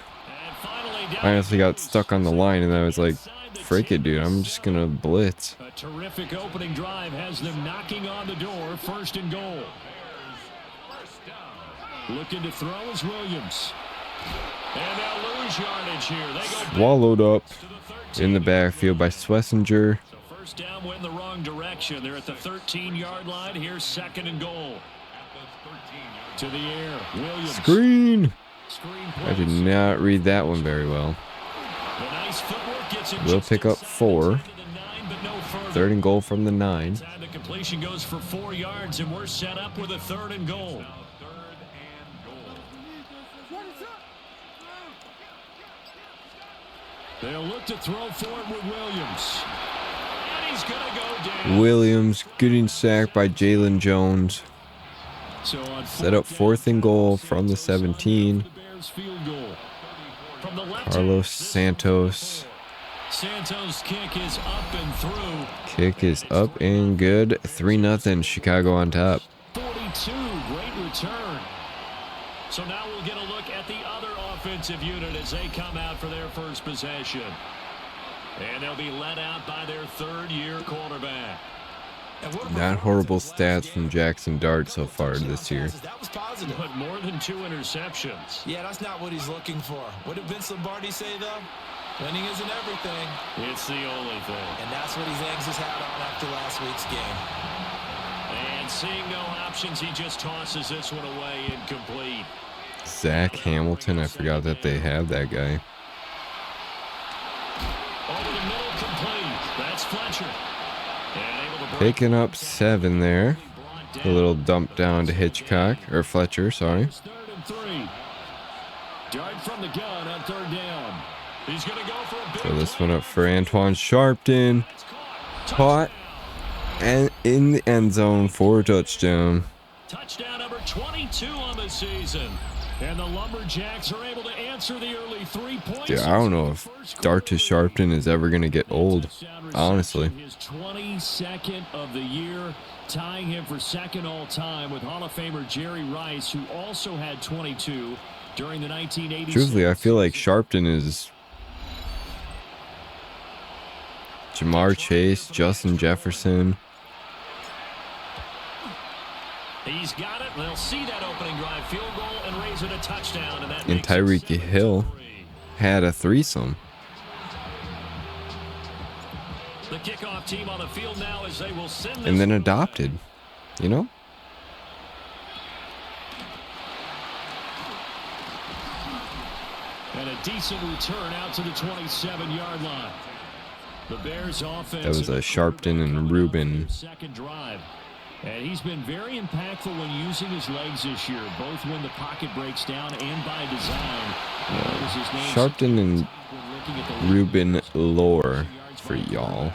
I honestly got stuck on the line and I was like, Frick it, dude. I'm just gonna blitz. A terrific opening drive has them knocking on the door. 1st and goal. Looking to throw is Williams. And they'll lose yardage here. They go Swallowed up to the in the 13. backfield by Schlesinger. So 1st down went in the wrong direction. They're at the 13-yard line. Here's 2nd and goal. To the air. Williams. Screen. Screen I did plays. not read that one very well. The nice footwork gets him We'll just pick up inside 4. the 10 to the 9, but no further. 3rd and goal from the 9. Time the completion goes for 4 yards, and we're set up with a 3rd and goal. They'll look to throw for it with Williams. And he's going to go down. Williams getting sacked by Jalen Jones. So on Set up 4th and goal from the 17. The Bears field goal. From the left Carlos hand, Santos. Santos' kick is up and through. Kick is up and good. 3-0. Chicago on top. 42, great return. So now we'll get a look at the other offensive unit as they come out for their first possession. And they'll be led out by their 3rd-year quarterback. Not horrible stats from Jackson Dart so far this year. That was positive. But more than 2 interceptions. Yeah, that's not what he's looking for. What did Vince Lombardi say, though? Winning isn't everything. It's the only thing. And that's what he hangs his hat on after last week's game. And seeing no options, he just tosses this one away incomplete. Zach Hamilton. I forgot that they have that guy. Over the middle, complete. That's Fletcher. And able to break. Picking up 7 there. Brought A little dump down to Hitchcock. Or Fletcher, sorry. It's 3rd and 3. Dart from the gun on 3rd down. He's going to go for a big Throw this play. one up for Antoine Sharpton. Caught and in the end zone for a touchdown. Touchdown number 22 on the season. And the Lumberjacks are able to answer the early 3 points. Dude, I don't know if Dart to Sharpton is ever going to get old. Honestly. His 22nd of the year, tying him for 2nd all time with Hall of Famer Jerry Rice, who also had 22 during the 1980s. Truthfully, I feel like Sharpton is Jamar Chase, Justin Jefferson. He's got it. They'll see that opening drive field goal and raise it a touchdown. And that And makes it Tyreek 7-3. Hill had a threesome. The kickoff team on the field now as they will send this And then adopted. You know? and a decent return out to the 27-yard line. The Bears offense. That was a Sharpton and Rubin. 2nd drive. And he's been very impactful when using his legs this year, both when the pocket breaks down and by design. Notice his name Sharpton and when looking at the Ruben Lore for y'all.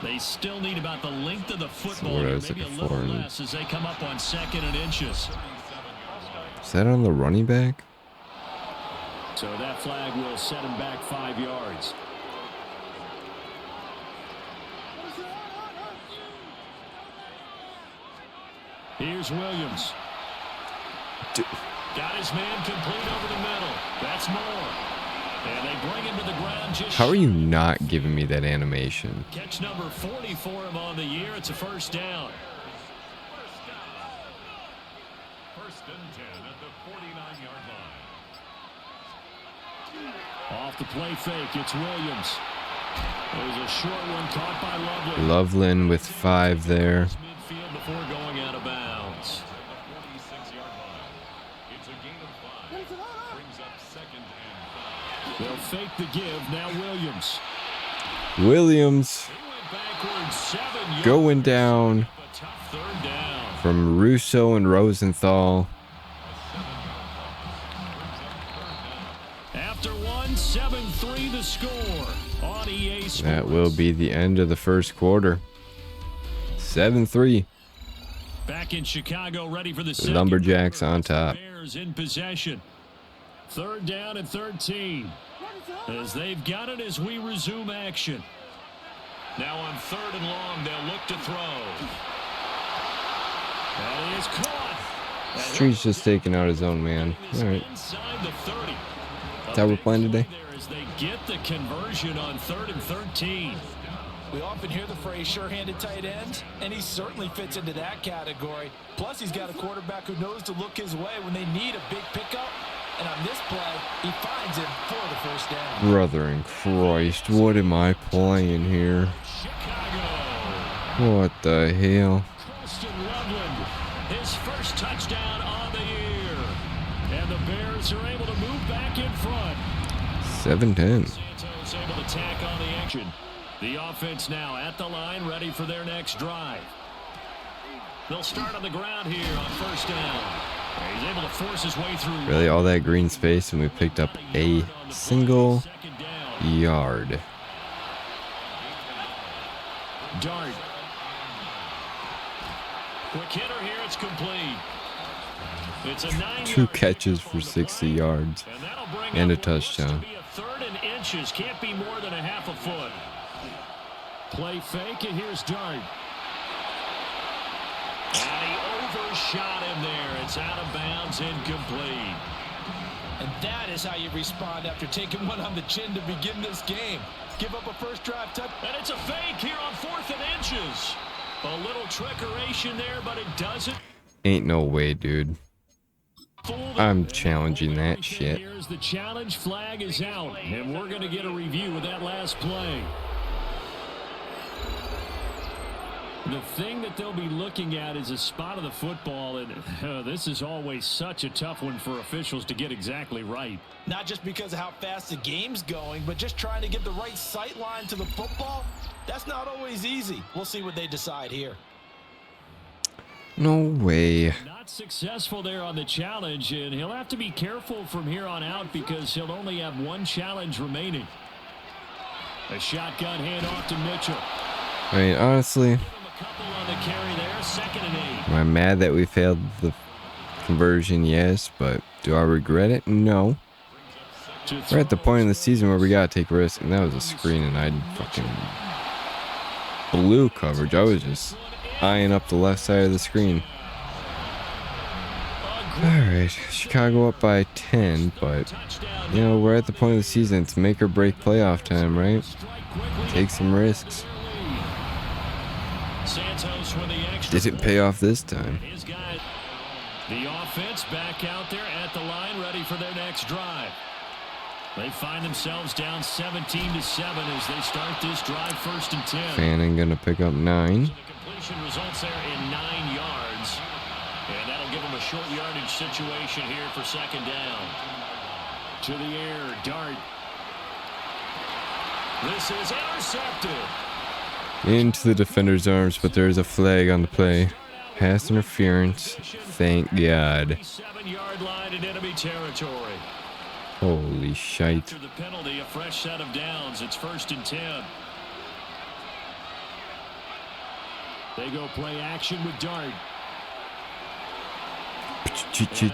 They still need about the length of the football, what I here, was maybe a looking little for. less as they come up on 2nd and inches. Is that on the running back? So that flag will set him back 5 yards. Here's Williams. Got his man complete over the middle. That's more. And they bring him to the ground just How are you shy. not giving me that animation? Catch number 40 for him on the year. It's a 1st down. 1st and 10 at the 49-yard line. Off the play fake, it's Williams. There's a short one caught by Lovely. Loveland with 5 there. Midfield before going out of bounds. At the 46-yard line. It's a gain of 5. Brings up 2nd and 5. They'll fake the give. Now Williams. Williams He went backwards 7 yards. going down A tough 3rd down. from Russo and Rosenthal. After one, 7-3 the score on EA Sports. That will be the end of the first quarter. 7-3. Back in Chicago, ready for the second Lumberjacks quarter. on top. Bears in possession. 3rd down and 13. As they've got it as we resume action. Now on 3rd and long, they'll look to throw. That is caught. Street's just taking out his own man. All right. Inside the 30. Is that what we're playing today? There as they get the conversion on 3rd and 13. We often hear the phrase sure-handed tight ends, and he certainly fits into that category. Plus, he's got a quarterback who knows to look his way when they need a big pickup. And on this play, he finds him for the first down. Brother in Christ, what am I playing here? Chicago. What the hell? Colston Loveland, his first touchdown on the year. And the Bears are able to move back in front. 7-10. Santos able to tack on the action. The offense now at the line, ready for their next drive. They'll start on the ground here on first down. He's able to force his way through. Really, all that green space, and we picked up a single yard. Dart. Quick hitter here, it's complete. It's a 9-yard 2 catches for 60 yards and a touchdown. 3rd and inches, can't be more than a half a foot. Play fake, and here's Dart. And he overshot him there. It's out of bounds, incomplete. And that is how you respond after taking one on the chin to begin this game. Give up a first drive touch. And it's a fake here on 4th and inches. A little trickeration there, but it doesn't. Ain't no way, dude. I'm challenging that shit. Here's the challenge flag is out, and we're going to get a review of that last play. The thing that they'll be looking at is a spot of the football, and this is always such a tough one for officials to get exactly right. Not just because of how fast the game's going, but just trying to get the right sight line to the football. That's not always easy. We'll see what they decide here. No way. Not successful there on the challenge, and he'll have to be careful from here on out because he'll only have one challenge remaining. A shotgun handoff to Mitchell. I mean, honestly, On the carry there, 2nd and 8. am I mad that we failed the conversion? Yes, but do I regret it? No. We're at the point in the season where we gotta take risks, and that was a screen, and I fucking blew coverage. I was just eyeing up the left side of the screen. Alright, Chicago up by 10, but, you know, we're at the point of the season. It's make or break playoff time, right? Take some risks. Didn't pay off this time. The offense back out there at the line, ready for their next drive. They find themselves down 17-7 as they start this drive, 1st and 10. Fanning gonna pick up 9. So the completion results there in 9 yards. And that'll give them a short yardage situation here for 2nd down. To the air, Dart. This is intercepted. Into the defender's arms, but there is a flag on the play. Pass interference. Thank God. 7-yard line in enemy territory. Holy shite. After the penalty, a fresh set of downs. It's 1st and 10. They go play action with Dart.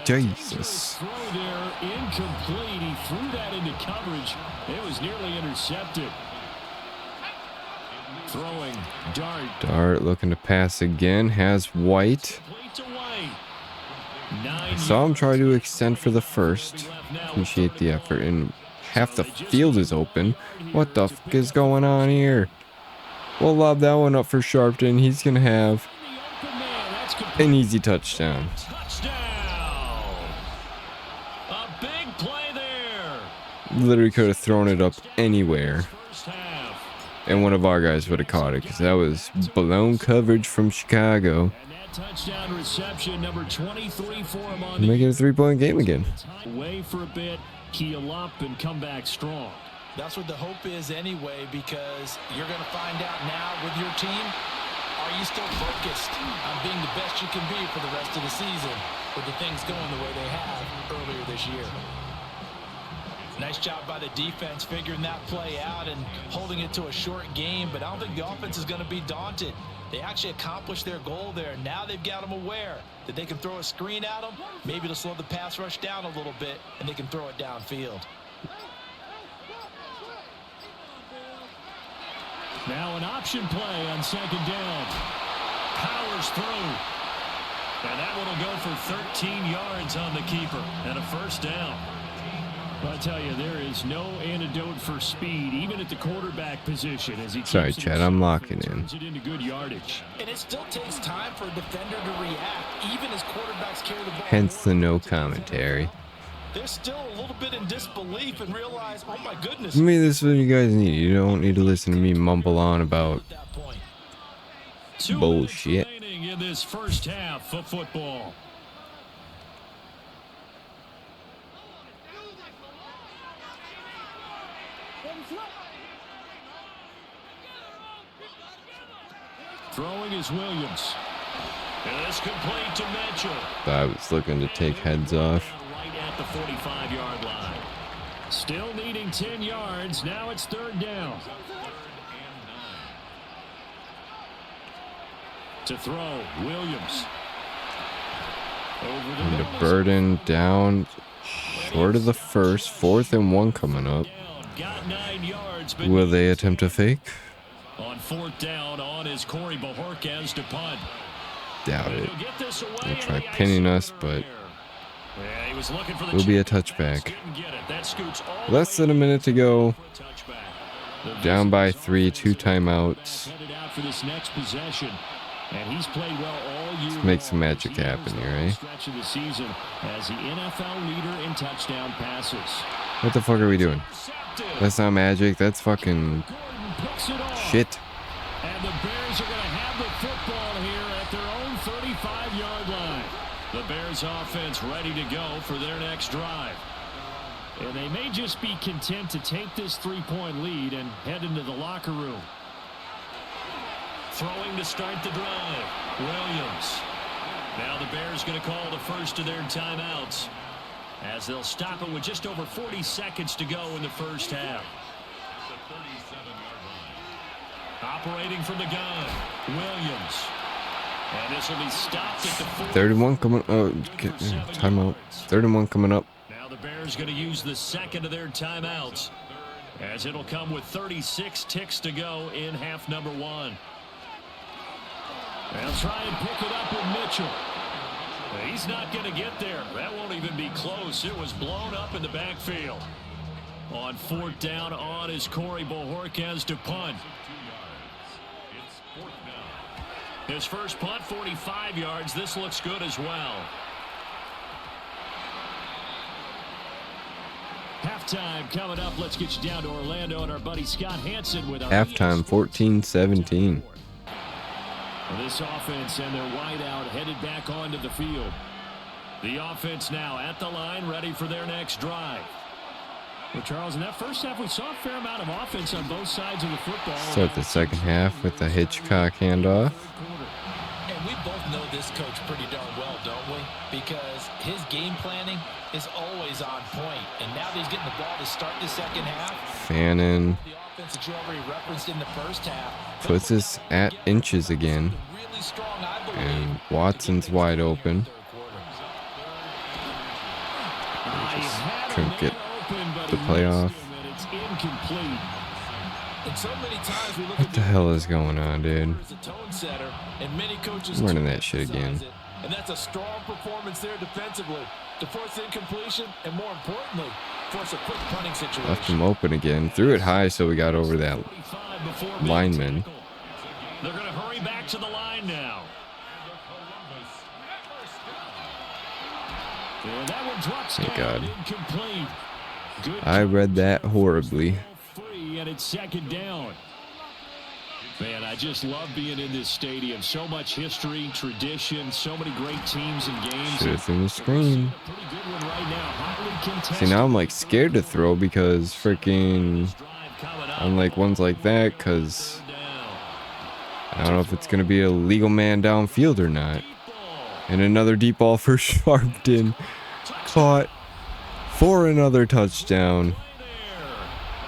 Jesus. Throw there, incomplete. He threw that into coverage. It was nearly intercepted. Throwing, Dart. Dart looking to pass again. Has White. I saw him try to extend for the first. Appreciate the effort. And half the field is open. What the fuck is going on here? We'll lob that one up for Sharpton. He's going to have an easy touchdown. A big play there. Literally could have thrown it up anywhere. And one of our guys would have caught it because that was blown coverage from Chicago. And that touchdown reception, number 23 for him on Make it a 3-point game again. Away for a bit, heal up and come back strong. That's what the hope is anyway, because you're going to find out now with your team, are you still focused on being the best you can be for the rest of the season with the things going the way they have earlier this year? Nice job by the defense figuring that play out and holding it to a short game, but I don't think the offense is going to be daunted. They actually accomplished their goal there. Now they've got them aware that they can throw a screen at them, maybe to slow the pass rush down a little bit, and they can throw it downfield. Now an option play on 2nd down. Powers through. And that one will go for 13 yards on the keeper and a 1st down. I tell you, there is no antidote for speed, even at the quarterback position. As he Sorry, Chad, I'm locking in. Turns it into good yardage. And it still takes time for a defender to react, even as quarterbacks carry the ball. Hence the no commentary. They're still a little bit in disbelief and realize, oh my goodness. I mean, this is what you guys need. You don't need to listen to me mumble on about bullshit. 2 minutes remaining in this first half of football. Throwing is Williams. And it's complete to Mitchell. I was looking to take heads off. Right at the 45-yard line. Still needing 10 yards. Now it's third down. To throw, Williams. Over the And middle. a burden down short of the first. 4th and 1 coming up. Got 9 yards. But Will they attempt a fake? on fourth down on is Corey Bajorquez to punt. Doubt it. He'll get this away They'll in try the pinning ice us, but yeah, he was looking for the will be a chip. touchback. Didn't get it. That scoots all Less the than a way minute to go. for a touchback. The Down by visitors 3, offense 2 timeouts. headed out for this next possession. And he's played well all year. Let's make some long. magic He happen ends the here, whole eh? Stretch of the season as the NFL leader in touchdown passes. What the fuck are we doing? Intercepted. That's not magic. That's fucking Gordon picks it off. shit. And the Bears are going to have the football here at their own 35-yard line. The Bears offense ready to go for their next drive. And they may just be content to take this 3-point lead and head into the locker room. Throwing to start the drive. Williams. Now the Bears going to call the first of their timeouts as they'll stop it with just over 40 seconds to go in the first half. Operating from the gun, Williams. And this will be stopped at the 31 coming. Oh, timeout. 31 coming up. Now the Bears going to use the second of their timeouts as it'll come with 36 ticks to go in half number 1. They'll try and pick it up with Mitchell. He's not going to get there. That won't even be close. It was blown up in the backfield. On fourth down on is Corey Bajorquez to punt. His first punt, 45 yards. This looks good as well. Halftime coming up. Let's get you down to Orlando and our buddy Scott Hansen with our Halftime 14-17. This offense and their wideout headed back onto the field. The offense now at the line, ready for their next drive. Well, Charles, in that first half, we saw a fair amount of offense on both sides of the football. Start the second half with the Hitchcock handoff. And we both know this coach pretty darn well, don't we? Because his game planning is always on point. And now that he's getting the ball to start the second half. Fannin The offense that you already referenced in the first half. puts us at inches again. Really strong, I believe. And Watson's wide open. Couldn't get the playoff. It's incomplete. And so many times we look What at the hell is going on, dude? as a tone setter, and many coaches I'm running do that shit again. emphasize it. And that's a strong performance there defensively to force incompletion and, more importantly, force a quick punting situation. Left him open again. Threw it high so we got over that 45 before being lineman. tackled. They're going to hurry back to the line now. And that one drops Thank down, God. incomplete. Good I read that horribly. free, and it's second down. Man, I just love being in this stadium. So much history, tradition, so many great teams and games. Should have seen the screen. A pretty good one right now. Hotly contested. See, now I'm like scared to throw because freaking on like ones like that because I don't know if it's going to be a legal man downfield or not. And another deep ball for Sharpton. Caught for another touchdown.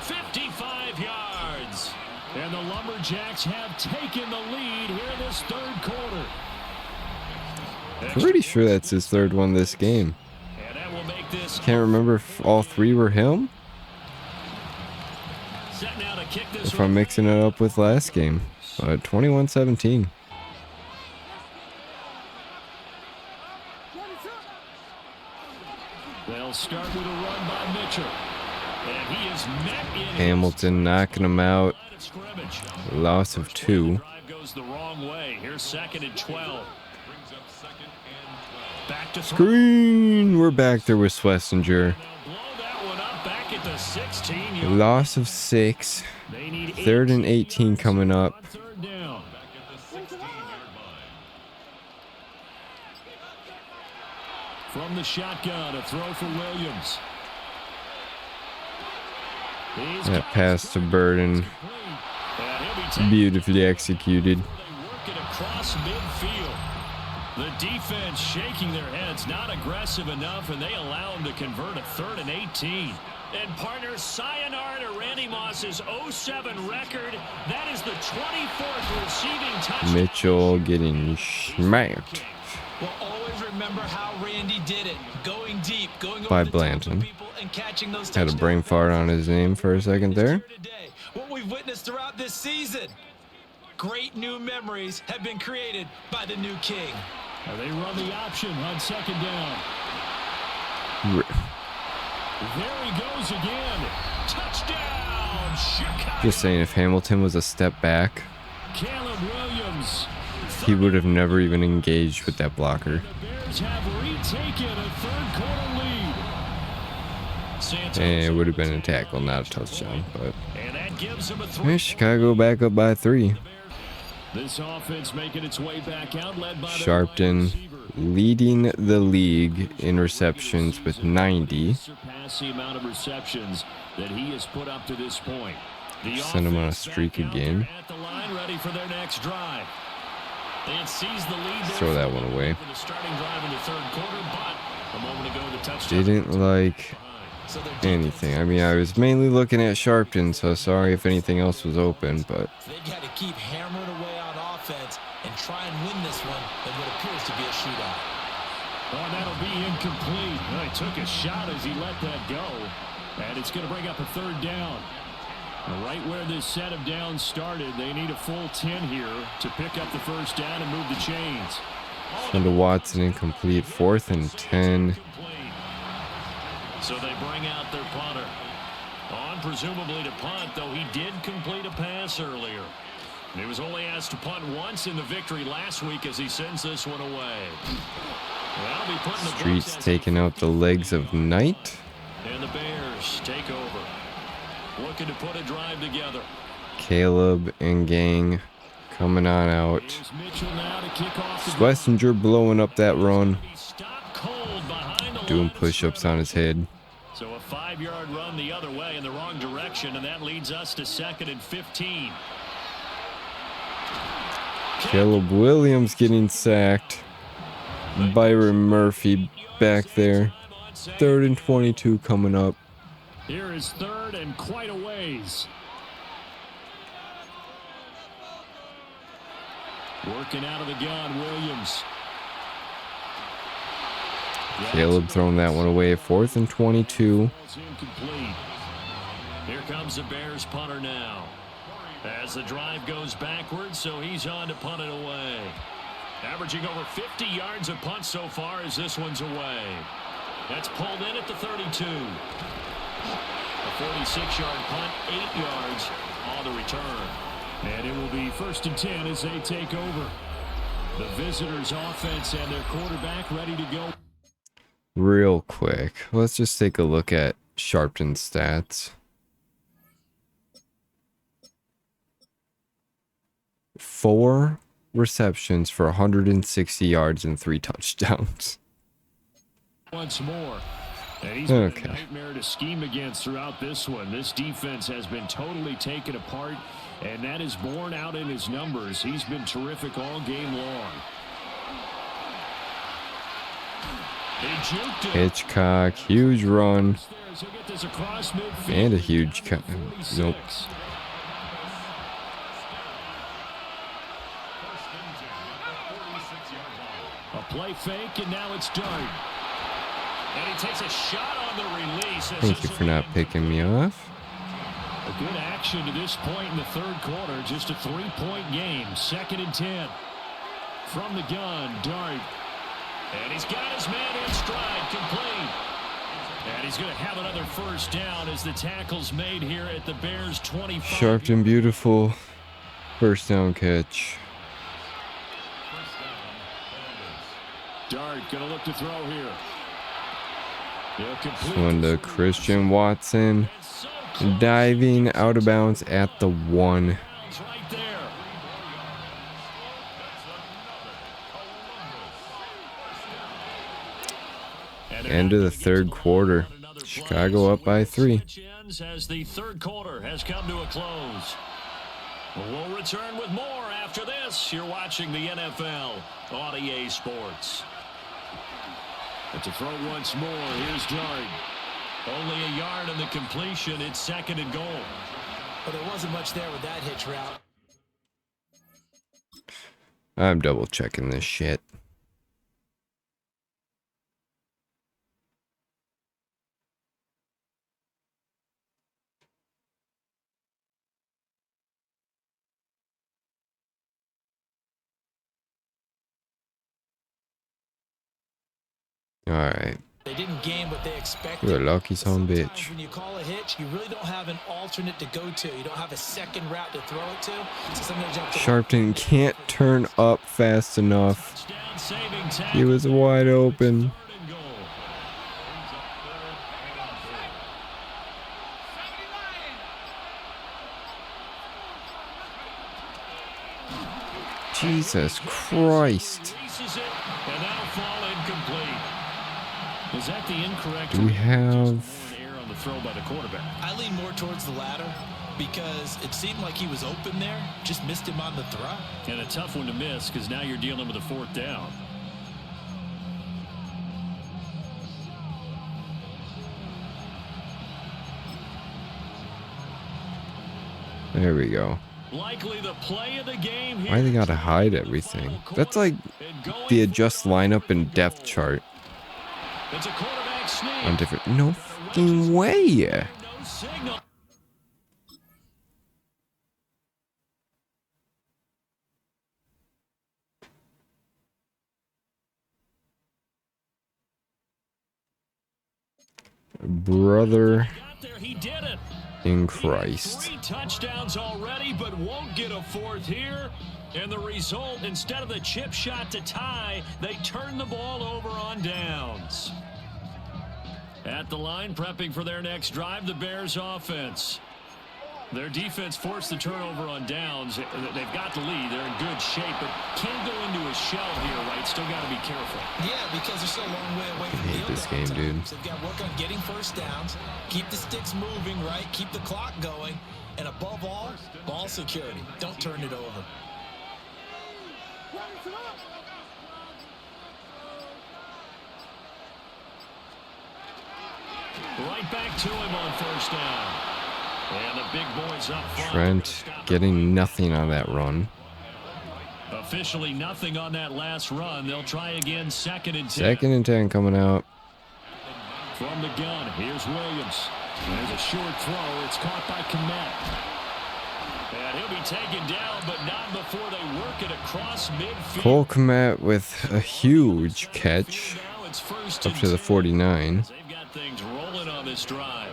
55 yards. And the Lumberjacks have taken the lead here in this third quarter. Pretty sure that's his third one this game. And that will make this Can't remember if all three were him. set now to kick this If I'm mixing it up with last game. 21-17. They'll start with a run by Mitchell. And he is met in Hamilton knocking him out. line of scrimmage. Loss of 2. Drive goes the wrong way. Here's 2nd and 12. Back to throw. Green. We're back there with Schlesinger. They'll blow that one up back at the 16-yard. Loss of 6. They need 3rd and 18 coming up. on 3rd down. From the shotgun, a throw for Williams. That pass to Burden. Beautifully executed. They work it across midfield. The defense shaking their heads, not aggressive enough, and they allow them to convert a 3rd and 18. And partner, sayonara to Randy Moss's 07 record. That is the 24th receiving touchdown. Mitchell getting smacked Well, always remember how Randy did it. Going deep, going by over the top of Blanton. people and catching those Had a brain fart on his name for a second there. Today, what we've witnessed throughout this season. Great new memories have been created by the new king. They run the option on 2nd down. There he goes again. Touchdown, Chicago. Just saying, if Hamilton was a step back, Caleb Williams. he would have never even engaged with that blocker. The Bears have retaken a 3rd quarter lead. Santos And it would have been a tackle, not a touchdown. But and that gives them a 3. Chicago back up by 3. This offense making its way back out, led by Sharpton leading the league in receptions with 90. Surpass the amount of receptions that he has put up to this point. The Send him on a offense streak back out again. there at the line, ready for their next drive. They had seized the lead there Throw that one away. for the starting drive in the 3rd quarter, but a moment ago the touchdown. Didn't like anything. I mean, I was mainly looking at Sharpton, so sorry if anything else was open, but They've got to keep hammering away on offense and try and win this one in what appears to be a shootout. Oh, that'll be incomplete. Well, he took a shot as he let that go, and it's going to bring up a 3rd down. And right where this set of downs started, they need a full 10 here to pick up the 1st down and move the chains. send to Watson incomplete. 4th and 10. So they bring out their punter. On presumably to punt, though he did complete a pass earlier. And he was only asked to punt once in the victory last week as he sends this one away. Well, be put in the Streets books as taking out the legs of Knight. and the Bears take over. Looking to put a drive together. Caleb and gang coming on out. Here's Mitchell now to kick off the Schlesinger blowing up that run. He stopped cold behind the Doing line of push-ups on his head. So a 5-yard run the other way in the wrong direction, and that leads us to 2nd and 15. Caleb Williams getting sacked. Byron Murphy back there. 3rd and 22 coming up. Here is 3rd and quite a ways. Working out of the gun, Williams. Caleb throwing that one away. 4th and 22. Incomplete. Here comes the Bears punter now. As the drive goes backwards, so he's on to punt it away. Averaging over 50 yards of punt so far as this one's away. That's pulled in at the 32. A 46-yard punt, 8 yards on the return. And it will be 1st and 10 as they take over. The visitors' offense and their quarterback ready to go. Real quick, let's just take a look at Sharpton's stats. 4 receptions for 160 yards and 3 touchdowns. Once more. And he's been Okay. a nightmare to scheme against throughout this one. This defense has been totally taken apart, and that is borne out in his numbers. He's been terrific all game long. He juked it. Hitchcock, huge run, He'll get this across midfield. and a huge nope. A play fake, and now it's Dart. And he takes a shot on the release. Thank you for not picking me off. A good action to this point in the 3rd quarter. Just a 3-point game. 2nd and 10. From the gun, Dart. And he's got his man in stride, complete. And he's going to have another first down as the tackle's made here at the Bears 25. Sharpton, beautiful first down catch. Dart going to look to throw here. This one to Christian Watson, diving out of bounds at the 1. Right there. End of the third quarter. Chicago up by 3. As the third quarter has come to a close. We'll return with more after this. You're watching the NFL on EA Sports. But to throw once more, here's Dart. Only a yard on the completion. It's 2nd and goal. But there wasn't much there with that hitch route. I'm double checking this shit. All right. They didn't gain what they expected. You're a lucky son of a bitch. When you call a hitch, you really don't have an alternate to go to. You don't have a second route to throw it to. So sometimes you have to Sharpton can't turn up fast enough. He was wide open. Jesus Christ. Is that the incorrect? Do we have error on the throw by the quarterback? I lean more towards the latter because it seemed like he was open there, just missed him on the throw. And a tough one to miss because now you're dealing with a 4th down. There we go. Likely the play of the game here. Why they gotta hide everything? That's like the adjust lineup and depth chart. It's a quarterback sneak. On different. No fucking way. No signal. Brother He did it. in Christ. 3 touchdowns already, but won't get a 4th here. And the result, instead of the chip shot to tie, they turn the ball over on downs. At the line, prepping for their next drive, the Bears offense. Their defense forced the turnover on downs. They've got the lead. They're in good shape, but can't go into a shell here, right? Still got to be careful. Yeah, because they're still a long way away from I hate this game, dude. So they've got to work on getting first downs, keep the sticks moving, right? Keep the clock going, and above all, ball security. Don't turn it over. Right back to him on first down. And the big boys up front. Trent getting nothing on that run. Officially nothing on that last run. They'll try again, 2nd and 10. 2nd and 10 coming out. From the gun, here's Williams. There's a short throw. It's caught by Kmet. And he'll be taken down, but not before they work it across midfield. Cole Kmet with a huge catch up to the 49. They've got things rolling on this drive.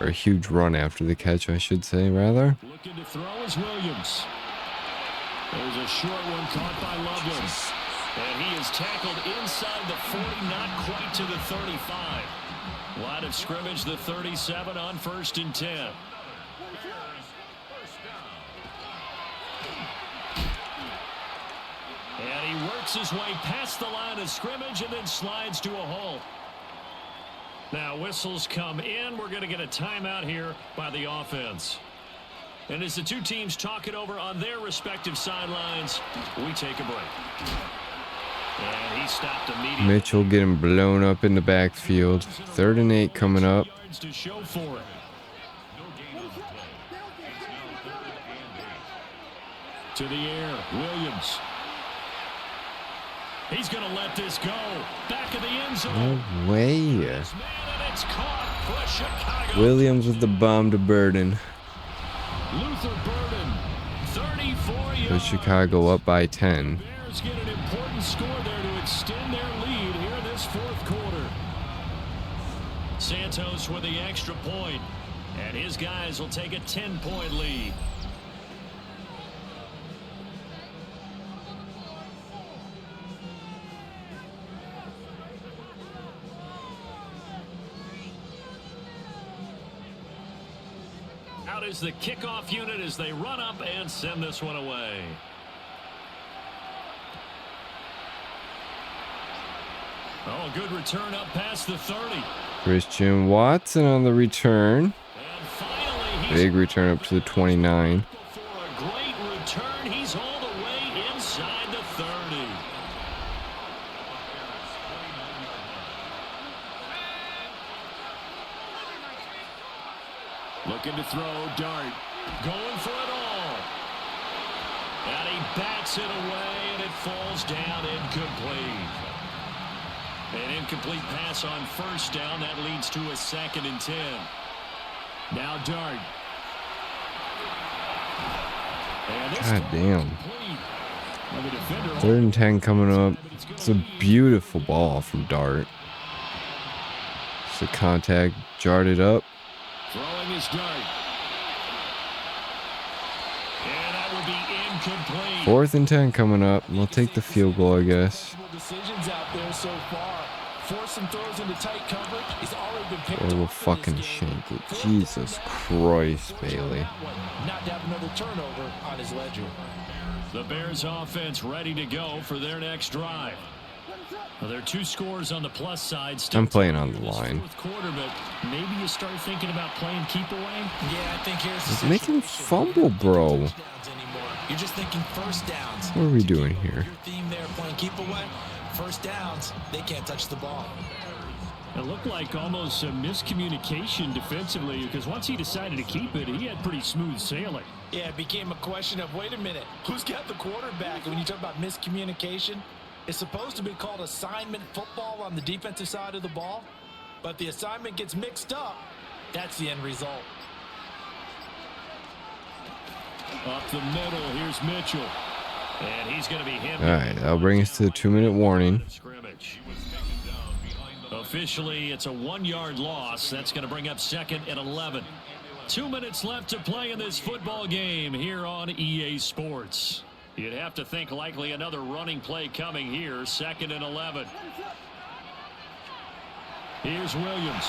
Or a huge run after the catch, I should say, rather. Looking to throw is Williams. There's a short one caught by Loveland. And he is tackled inside the 40, not quite to the 35. Line of scrimmage, the 37 on 1st and 10. And he works his way past the line of scrimmage and then slides to a halt. Now whistles come in. We're going to get a timeout here by the offense. And as the two teams talk it over on their respective sidelines, we take a break. And he stopped immediately. Mitchell getting blown up in the backfield. 3rd and 8 coming up. To show for it. To the air, Williams. He's going to let this go. Back of the end zone. No way. Williams with the bomb to Burden. Luther Burden, 34 yards. With Chicago up by 10. Bears get an important score there to extend their lead here in this 4th quarter. Santos with the extra point, and his guys will take a 10-point lead. Out is the kickoff unit as they run up and send this one away. Oh, good return up past the 30. Christian Watson on the return. And finally, Big return up to the 29. for a great return. He's all the way inside the 30. Looking to throw, Dart. Going for it all. And he bats it away, and it falls down incomplete. An incomplete pass on first down. That leads to a 2nd and 10. Now Dart. God damn. 3rd and 10 coming up. It's a beautiful ball from Dart. It's a contact, jarred it up. Throwing his Dart. And that will be incomplete. 4th and 10 coming up. We'll take the field goal, I guess. Decisions out there so far. Forcing throws into tight coverage. He's already been picked Or we'll off for this fucking game. shank it. Jesus Christ, Bailey. Not to have another turnover on his ledger. The Bears offense ready to go for their next drive. Well, there are 2 scores on the plus side. I'm playing on the line. 4th quarter, but maybe you start thinking about playing keep away. Yeah, I think here's the He's making situation. fumble, bro. Touchdowns anymore. You're just thinking first downs. What are we doing here? Your theme there playing keep away. First downs, they can't touch the ball. It looked like almost a miscommunication defensively because once he decided to keep it, he had pretty smooth sailing. Yeah, it became a question of, wait a minute, who's got the quarterback? And when you talk about miscommunication, it's supposed to be called assignment football on the defensive side of the ball. But the assignment gets mixed up. That's the end result. Up the middle, here's Mitchell. And he's going to be him. All right, that'll bring us to the 2-minute warning. Scrimmage. Officially, it's a 1-yard loss. That's going to bring up 2nd and 11. 2 minutes left to play in this football game here on EA Sports. You'd have to think likely another running play coming here. 2nd and 11. Here's Williams.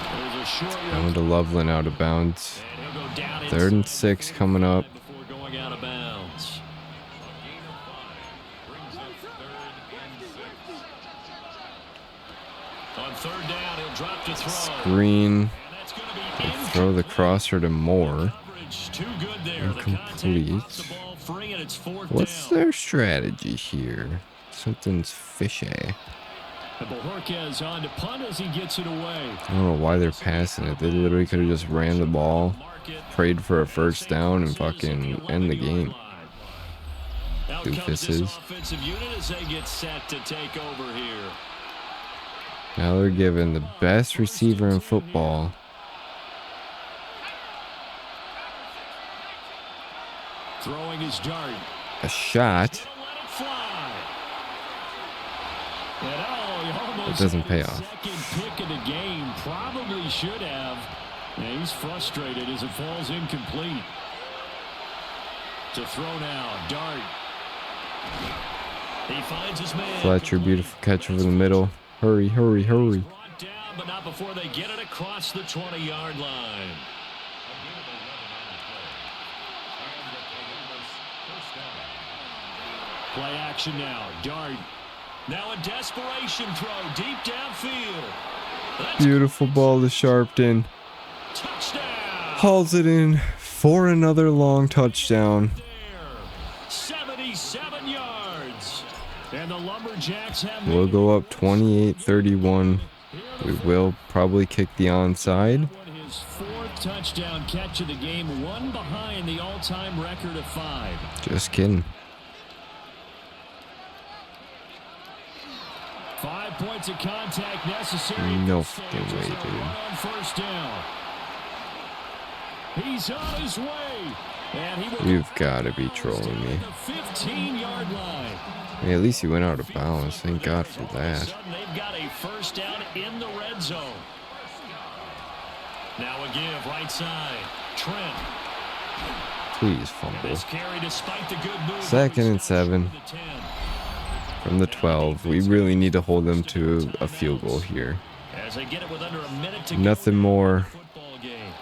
There's a short Down to Loveland out of bounds. and he'll go down 3rd and 6 coming up. before going out of bounds. On 3rd down, he'll drop to throw. Screen. And that's going to be Throw the crosser to Moore. coverage. Too good there. The contact Incomplete. knocks the ball free, and it's 4th What's down. their strategy here? Something's fishy. And Bojorquez on to punt as he gets it away. I don't know why they're passing it. They literally could have just ran the ball, prayed for a first down, and fucking end the game. Out comes this Doofuses. offensive unit as they get set to take over here. Now they're giving the best receiver in football. Throwing his Dart. A shot. Let it fly. And he almost It doesn't had pay his off. Second pick of the game. Probably should have. And he's frustrated as it falls incomplete. To throw now. Dart. He finds his man. Fletcher, beautiful catch over the middle. Hurry, hurry, hurry. Brought down, but not before they get it across the 20-yard line. Play action now. Dart. Now a desperation throw deep downfield. That's Beautiful ball to Sharpton. touchdown. Hauls it in for another long touchdown. There. 77 yards. And the Lumberjacks have We'll go up 28-31. We will probably kick the onside. his 4th touchdown catch of the game, one behind the all-time record of 5. Just kidding. 5 points of contact necessary. No for fucking Sage way, as they dude. run on first down. He's on his way. And he will You've got to be trolling me. the 15-yard line. I mean, at least he went out of bounds. Thank God for All of a that. sudden, they've got a first down in the red zone. Now a give right side. Trent. Please fumble. This carry despite the good move. 2nd and 7 The 10. from the 12. We really need to hold them to a field goal here. As they get it with under a minute to go Nothing in the more. football game.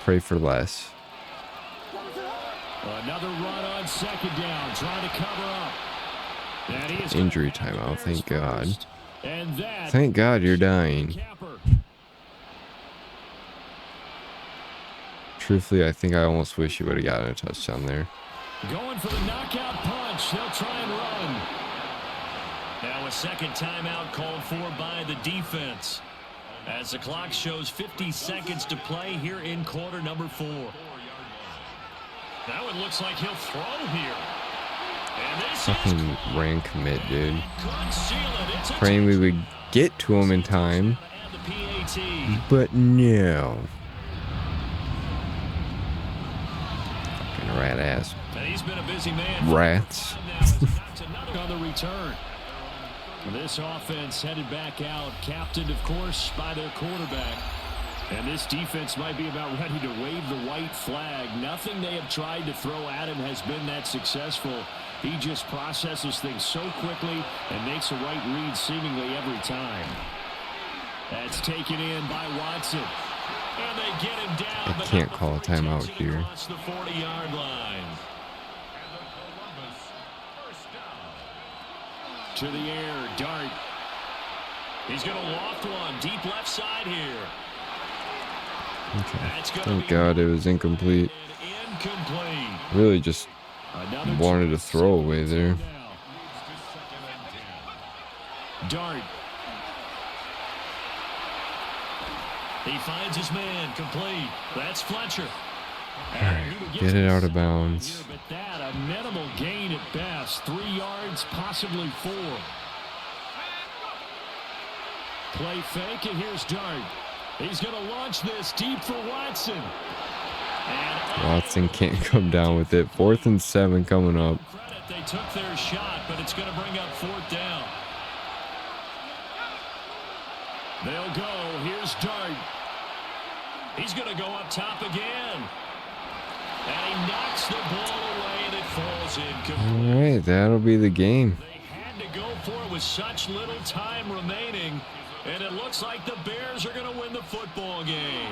Pray for less. Another run on 2nd down, trying to cover up. And he is Injury gonna have timeout, the thank Bears God. first. And that Thank God you're dying. capper. Truthfully, I think I almost wish you would have gotten a touchdown there. Going for the knockout punch. They'll try and run. Now a second timeout called for by the defense. As the clock shows 50 seconds to play here in quarter number 4. Now it looks like he'll throw here. And this Fucking ran commit, dude. could seal it. It's a Praying we would get to him in time, and the PAT. but no. Fucking rat ass. And he's been a busy man. Rats. Now as he knocks another on the return. This offense headed back out, captained, of course, by their quarterback. And this defense might be about ready to wave the white flag. Nothing they have tried to throw at him has been that successful. He just processes things so quickly and makes a right read seemingly every time. That's taken in by Watson. And they get him down. I can't call a timeout here. Across the 40-yard line. To the air, Dart. He's going to loft one deep left side here. Okay. That's gonna Thank be God it was incomplete. incomplete. Really just Another wanted to chance throw away there. Dart. He finds his man complete. That's Fletcher. Alright, get it out of bounds. But that a minimal gain at best. 3 yards, possibly 4. Play fake, and here's Dart. He's going to launch this deep for Watson. And Watson can't come down with it. 4th and 7 coming up. credit, they took their shot, but it's going to bring up 4th down. They'll go. Here's Dart. He's going to go up top again. And he knocks the ball away, and it falls incomplete. Alright, that'll be the game. They had to go for it with such little time remaining, and it looks like the Bears are going to win the football game.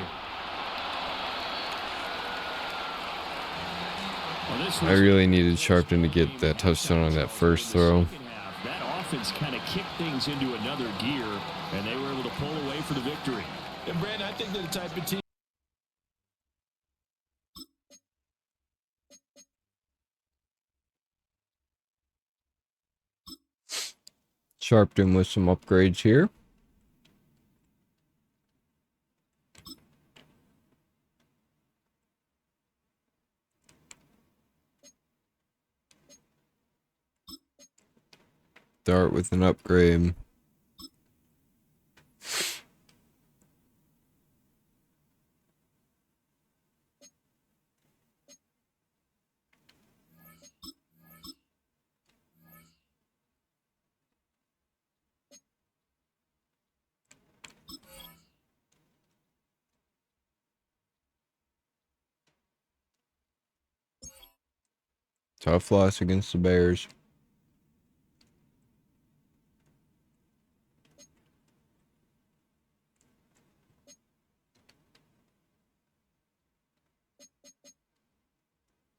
Well, I really needed Sharpton to get that touchdown on that first throw. That offense kind of kicked things into another gear, and they were able to pull away for the victory. And Brandon, I think they're the type of team. Sharpton with some upgrades here. Dart with an upgrade. Tough loss against the Bears.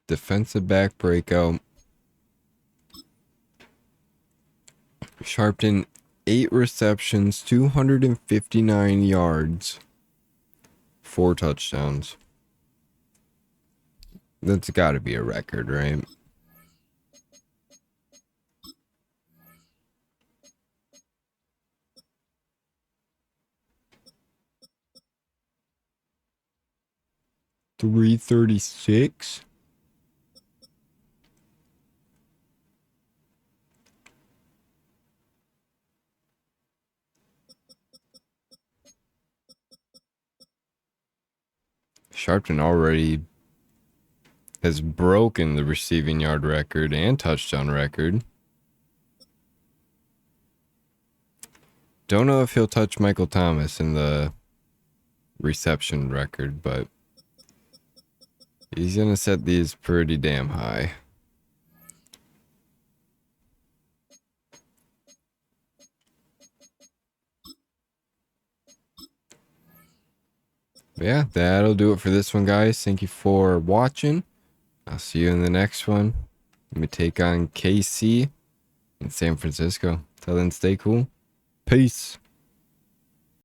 Defensive back breakout. Sharpton, 8 receptions, 259 yards, 4 touchdowns. That's got to be a record, right? $336. Sharpton already has broken the receiving yard record and touchdown record. Don't know if he'll touch Michael Thomas in the reception record, but he's going to set these pretty damn high. Yeah, that'll do it for this one, guys. Thank you for watching. I'll see you in the next one. Let me take on KC in San Francisco. Till then, stay cool. Peace.